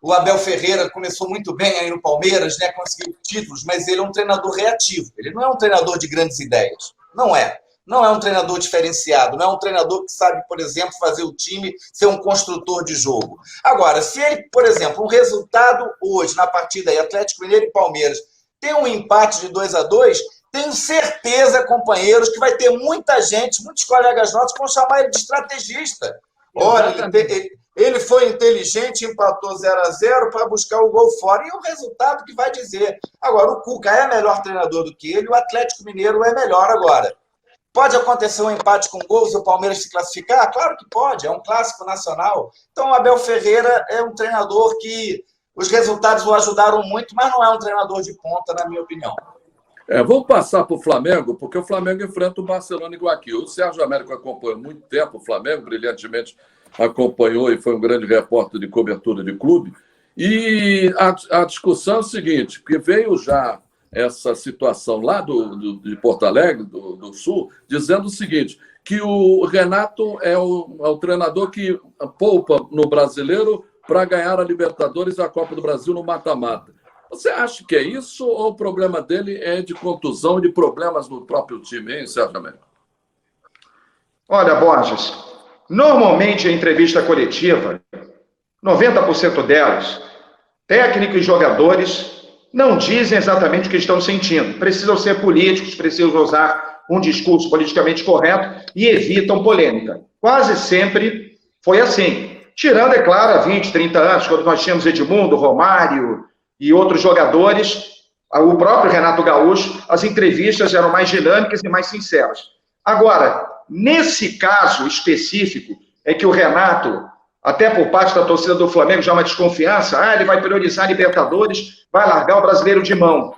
o Abel Ferreira começou muito bem aí no Palmeiras, né? Conseguiu títulos, mas ele é um treinador reativo. Ele não é um treinador de grandes ideias. Não é. Não é um treinador diferenciado. Não é um treinador que sabe, por exemplo, fazer o time ser um construtor de jogo. Agora, se ele, por exemplo, um resultado hoje, na partida aí, Atlético Mineiro e Palmeiras, tem um empate de 2-2, tenho certeza, companheiros, que vai ter muita gente, muitos colegas nossos que vão chamar ele de estrategista. Olha, ele foi inteligente, empatou 0-0 para buscar o gol fora. E o resultado que vai dizer. Agora, o Cuca é melhor treinador do que ele, o Atlético Mineiro é melhor agora. Pode acontecer um empate com gols e o Palmeiras se classificar? Claro que pode, é um clássico nacional. Então, o Abel Ferreira é um treinador que os resultados o ajudaram muito, mas não é um treinador de ponta, na minha opinião. Vamos passar para o Flamengo, porque o Flamengo enfrenta o Barcelona igual aqui. O Sérgio Américo acompanhou muito tempo o Flamengo, brilhantemente acompanhou e foi um grande repórter de cobertura de clube. E a discussão é o seguinte, porque veio já essa situação lá de Porto Alegre, do Sul, dizendo o seguinte, que o Renato é o treinador que poupa no Brasileiro para ganhar a Libertadores e a Copa do Brasil no mata-mata. Você acha que é isso ou o problema dele é de contusão e de problemas no próprio time, hein, Sérgio Américo? Olha, Borges, normalmente a entrevista coletiva, 90% delas, técnicos e jogadores não dizem exatamente o que estão sentindo. Precisam ser políticos, precisam usar um discurso politicamente correto e evitam polêmica. Quase sempre foi assim. Tirando, é claro, há 20, 30 anos, quando nós tínhamos Edmundo, Romário e outros jogadores, o próprio Renato Gaúcho, as entrevistas eram mais dinâmicas e mais sinceras. Agora, nesse caso específico, é que o Renato, até por parte da torcida do Flamengo, já uma desconfiança, ele vai priorizar a Libertadores, vai largar o brasileiro de mão.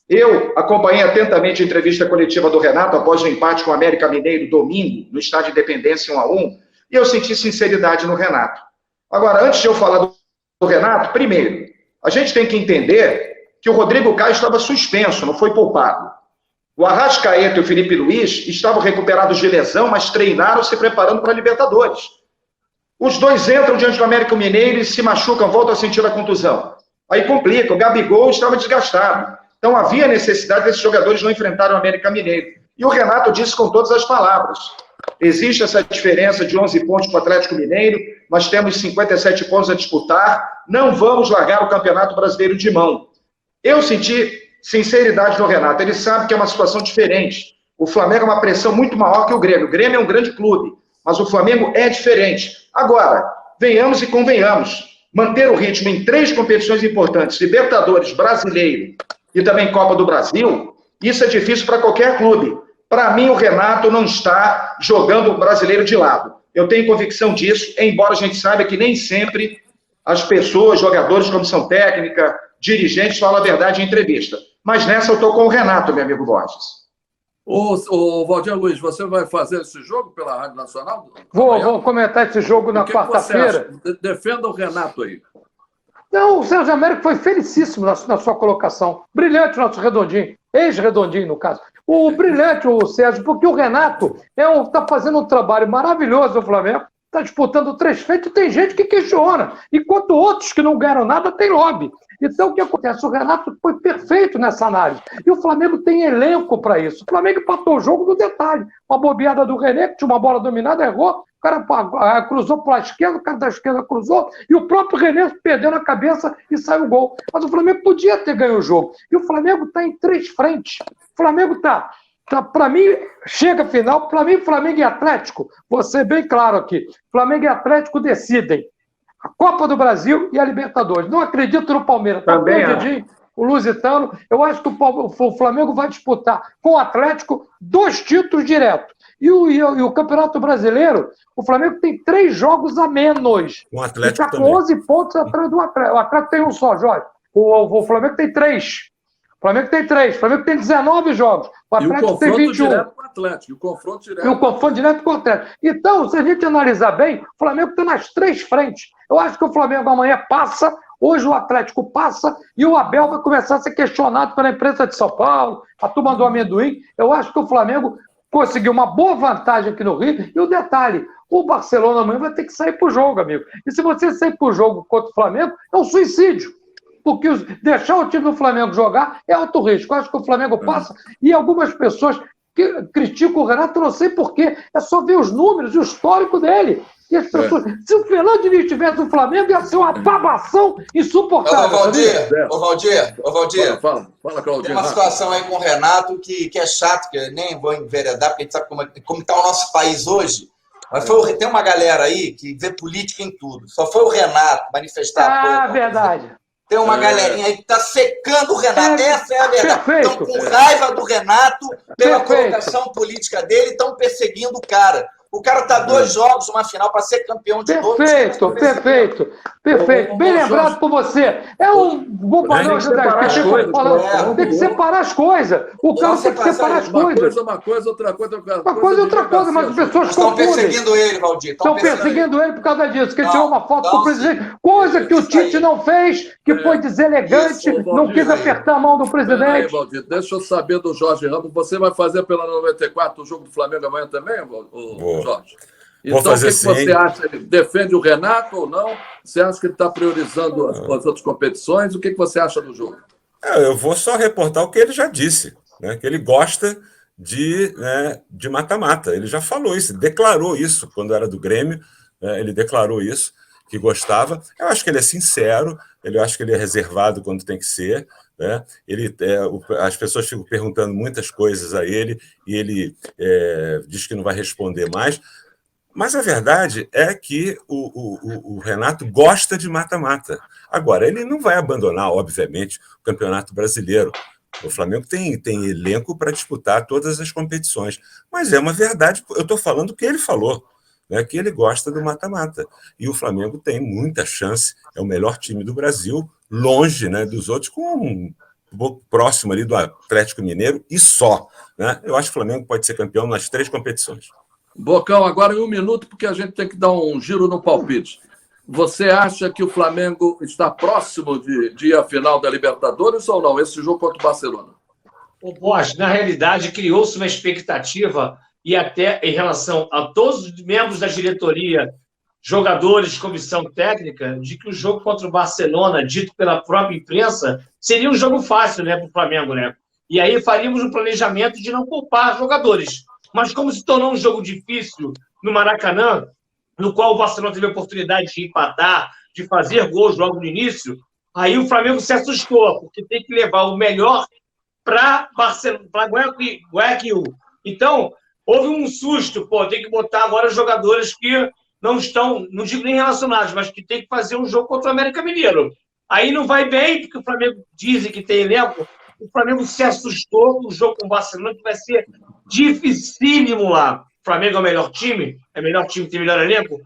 Eu acompanhei atentamente a entrevista coletiva do Renato após o empate com o América Mineiro domingo, no Estádio Independência 1-1, e eu senti sinceridade no Renato. Agora, antes de eu falar do Renato, primeiro, a gente tem que entender que o Rodrigo Caio estava suspenso, não foi poupado. O Arrascaeta e o Felipe Luiz estavam recuperados de lesão, mas treinaram se preparando para a Libertadores. Os dois entram diante do América Mineiro e se machucam, voltam a sentir a contusão. Aí complica, o Gabigol estava desgastado. Então havia necessidade desses jogadores não enfrentarem o América Mineiro. E o Renato disse com todas as palavras. Existe essa diferença de 11 pontos para o Atlético Mineiro, nós temos 57 pontos a disputar, não vamos largar o Campeonato Brasileiro de mão. Eu senti sinceridade no Renato, ele sabe que é uma situação diferente. O Flamengo é uma pressão muito maior que o Grêmio. O Grêmio é um grande clube, mas o Flamengo é diferente. Agora, venhamos e convenhamos, manter o ritmo em 3 competições importantes, Libertadores, Brasileiro e também Copa do Brasil, isso é difícil para qualquer clube. Para mim, o Renato não está jogando o brasileiro de lado. Eu tenho convicção disso, embora a gente saiba que nem sempre as pessoas, jogadores, comissão técnica, dirigentes, falam a verdade em entrevista. Mas nessa eu estou com o Renato, meu amigo Borges. Ô, Valdir Luiz, você vai fazer esse jogo pela Rádio Nacional? Vou comentar esse jogo na quarta-feira. Defenda o Renato aí. Não, o Sérgio Américo foi felicíssimo na sua colocação. Brilhante o nosso Redondinho, ex-Redondinho, no caso. O brilhante, o Sérgio, porque o Renato está fazendo um trabalho maravilhoso no Flamengo, está disputando 3 feitos, tem gente que questiona, enquanto outros que não ganharam nada têm lobby. Então, o que acontece? O Renato foi perfeito nessa análise. E o Flamengo tem elenco para isso. O Flamengo empatou o jogo no detalhe. Uma bobeada do René, que tinha uma bola dominada, errou. O cara cruzou para a esquerda, o cara da esquerda cruzou. E o próprio René perdeu na cabeça e saiu o gol. Mas o Flamengo podia ter ganho o jogo. E o Flamengo está em 3 frentes. O Flamengo está para mim, chega a final. Para mim, Flamengo e Atlético, vou ser bem claro aqui. Flamengo e Atlético decidem a Copa do Brasil e a Libertadores. Não acredito no Palmeiras. Também o Lusitano. Eu acho que o Flamengo vai disputar com o Atlético 2 títulos diretos. E o Campeonato Brasileiro, o Flamengo tem 3 jogos a menos. O Atlético está com 11 pontos atrás do Atlético. O Atlético tem um só, Jorge. O Flamengo tem 3. O Flamengo tem 3. O Flamengo tem 19 jogos. O Atlético tem 21. Direto com o Atlético. E o confronto direto com o Atlético. Então, se a gente analisar bem, o Flamengo está nas 3 frentes. Eu acho que o Flamengo amanhã passa, hoje o Atlético passa, e o Abel vai começar a ser questionado pela imprensa de São Paulo, a turma do amendoim. Eu acho que o Flamengo conseguiu uma boa vantagem aqui no Rio. E o detalhe, o Barcelona amanhã vai ter que sair para o jogo, amigo. E se você sair para o jogo contra o Flamengo, é um suicídio. Porque deixar o time do Flamengo jogar é alto risco. Eu acho que o Flamengo passa. E algumas pessoas que criticam o Renato, eu não sei porquê. É só ver os números e o histórico dele. E as pessoas... Se o Fernando Diniz estivesse no Flamengo, ia ser uma babação insuportável. Ô, Valdir. Fala, Claudinho. Tem uma situação aí com o Renato que é chato, que eu nem vou enveredar, porque a gente sabe como está o nosso país hoje. Mas tem uma galera aí que vê política em tudo. Só foi o Renato manifestar apoio. Verdade. Tem uma galerinha aí que está secando o Renato. Essa é a verdade. Perfeito. Estão com raiva do Renato pela colocação política dele e estão perseguindo o cara. O cara está 2 jogos, uma final, para ser campeão de novo. Perfeito. Bem lembrado por você. É um bobalhão falando. Tem que separar as coisas. O cara tem que separar as coisas. Uma coisa, outra coisa. Uma coisa, outra coisa, mas as pessoas estão perseguindo ele, Valdir. Estão perseguindo ele por causa disso, que ele tirou uma foto com o presidente. Coisa que o Tite não fez, que foi deselegante, não quis apertar a mão do presidente. Aí, Valdir, deixa eu saber do Jorge Ramos. Você vai fazer pela 94 o jogo do Flamengo amanhã também, Jorge? Então, o que você acha? Ele defende o Renato ou não? Você acha que ele está priorizando as outras competições? O que você acha do jogo? Eu vou só reportar o que ele já disse, né? Que ele gosta de mata-mata. Ele já falou isso, declarou isso quando era do Grêmio, ele declarou isso, que gostava. Eu acho que ele é sincero, eu acho que ele é reservado quando tem que ser, né? As pessoas ficam perguntando muitas coisas a ele e ele diz que não vai responder mais. Mas a verdade é que o Renato gosta de mata-mata. Agora, ele não vai abandonar, obviamente, o Campeonato Brasileiro. O Flamengo tem elenco para disputar todas as competições. Mas é uma verdade, eu estou falando o que ele falou, né, que ele gosta do mata-mata. E o Flamengo tem muita chance, é o melhor time do Brasil, longe, né, dos outros, um pouco próximo ali do Atlético Mineiro e só. Né? Eu acho que o Flamengo pode ser campeão nas 3 competições. Bocão, agora em 1 minuto, porque a gente tem que dar um giro no palpite. Você acha que o Flamengo está próximo de ir à final da Libertadores ou não? Esse jogo contra o Barcelona? Borges, na realidade, criou-se uma expectativa e até em relação a todos os membros da diretoria, jogadores, comissão técnica, de que o jogo contra o Barcelona, dito pela própria imprensa, seria um jogo fácil, né, para o Flamengo, né? E aí faríamos um planejamento de não poupar jogadores. Mas como se tornou um jogo difícil no Maracanã, no qual o Barcelona teve a oportunidade de empatar, de fazer gols logo no início, aí o Flamengo se assustou, porque tem que levar o melhor para Guayaquil. Então, houve um susto, tem que botar agora jogadores que não estão, não digo nem relacionados, mas que tem que fazer um jogo contra o América Mineiro. Aí não vai bem, porque o Flamengo dizem que tem elenco, o Flamengo se assustou com o jogo com o Barcelona, que vai ser dificílimo lá. O Flamengo é o melhor time? É o melhor time que tem melhor elenco?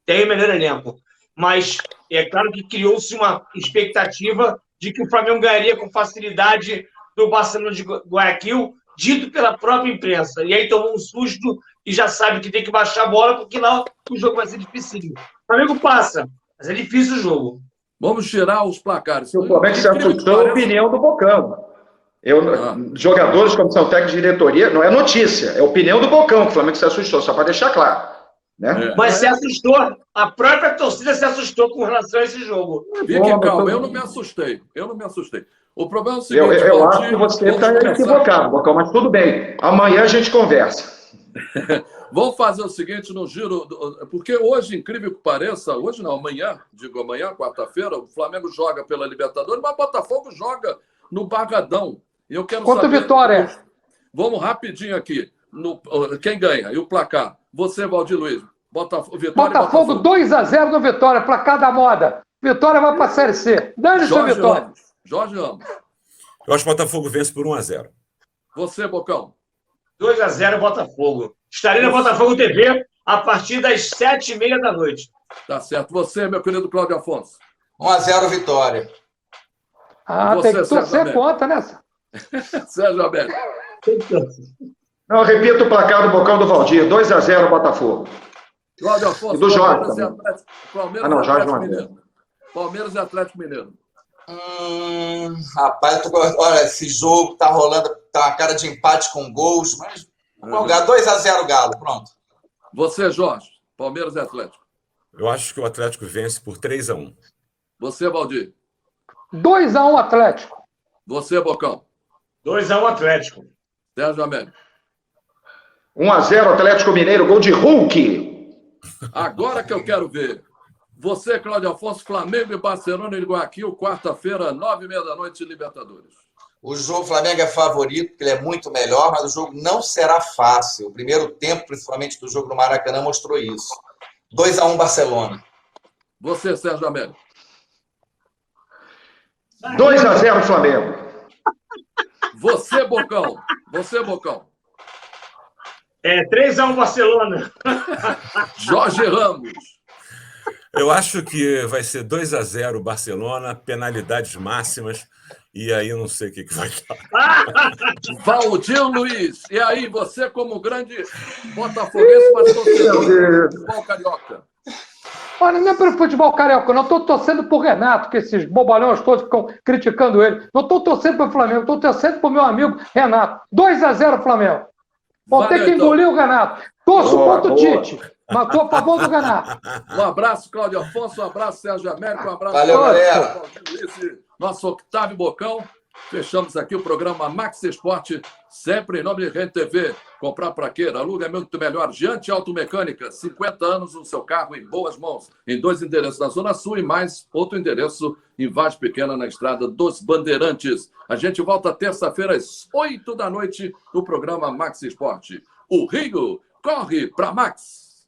Tem o melhor elenco. Mas é claro que criou-se uma expectativa de que o Flamengo ganharia com facilidade do Barcelona de Guayaquil, dito pela própria imprensa. E aí tomou um susto e já sabe que tem que baixar a bola, porque lá o jogo vai ser dificílimo. O Flamengo passa, mas é difícil o jogo. Vamos tirar os placares. O Flamengo se assustou a opinião do Bocão. Jogadores, comissão técnica de diretoria, não é notícia, é opinião do Bocão que o Flamengo se assustou, só para deixar claro. Né? Mas se assustou, a própria torcida se assustou com relação a esse jogo. Fique calmo, eu não me assustei. O problema é o seguinte... Eu acho que você está equivocado, Bocão, mas tudo bem. Amanhã a gente conversa. Vamos fazer o seguinte no giro, porque hoje, incrível que pareça, amanhã, quarta-feira, o Flamengo joga pela Libertadores, mas o Botafogo joga no Barradão. Eu quero Quanto saber... Vitória? Vamos rapidinho aqui. Quem ganha? E o placar? Você, Valdir Luiz. Botafogo 2-0 no Vitória, placar da moda. Vitória vai para a Série C. Dane-se o Vitória. Jorge Ramos. Eu acho que o Botafogo vence por 1-0. Você, Bocão. 2-0 Botafogo. Estarei na Botafogo TV a partir das 7h30 da noite. Tá certo. Você, meu querido Cláudio Afonso. 1-0 Vitória. Ah, Você, tem que torcer contra, né? Sérgio Abel. Não, eu repito o placar do Bocão do Valdir. 2-0 Botafogo. Cláudio Afonso. E do Jorge Palmeiras também. Palmeiras não, e Jorge Atlético não. Mineiro. Palmeiras e Atlético Mineiro. Rapaz, olha, esse jogo tá rolando, tá uma cara de empate com gols, mas vamos jogar 2-0 Galo, pronto. Você, Jorge. Palmeiras e Atlético. Eu acho que o Atlético vence por 3-1. Você, Valdir. 2-1 Atlético. Você, Bocão. 2-1 Atlético. Sérgio Américo. 1-0 Atlético Mineiro, gol de Hulk. Agora que eu quero ver. Você, Cláudio Afonso, Flamengo e Barcelona em Guayaquil, quarta-feira, 9h30 da noite, Libertadores. O jogo Flamengo é favorito, porque ele é muito melhor, mas o jogo não será fácil. O primeiro tempo, principalmente do jogo no Maracanã, mostrou isso. 2-1 Barcelona. Você, Sérgio Américo. 2-0 Flamengo. Você, Bocão. Você, Bocão. 3-1 Barcelona. Jorge Ramos. Eu acho que vai ser 2-0 Barcelona, penalidades máximas, e aí eu não sei o que vai dar. Valdir Luiz. E aí, você como grande botafoguense, mas torcedor do futebol carioca. Olha, não é pelo futebol carioca, eu não estou torcendo pro Renato, que esses bobalhões todos ficam criticando ele. Não estou torcendo pro Flamengo, estou torcendo pro meu amigo Renato. 2-0 Flamengo. Vou ter que engolir o Renato. Torço contra o Tite, mas estou a favor do Renato. Um abraço, Cláudio Afonso, um abraço, Sérgio Américo, um abraço. Valeu, galera. Nosso Octávio Bocão. Fechamos aqui o programa Max Esporte, sempre em nome de Rede TV. Comprar para quê? Aluga é muito melhor. Giante Automecânica, 50 anos, o seu carro em boas mãos. Em 2 endereços na Zona Sul e mais outro endereço em Vaz Pequena, na Estrada dos Bandeirantes. A gente volta terça-feira às 8 da noite no programa Max Esporte. O Rio corre para Max.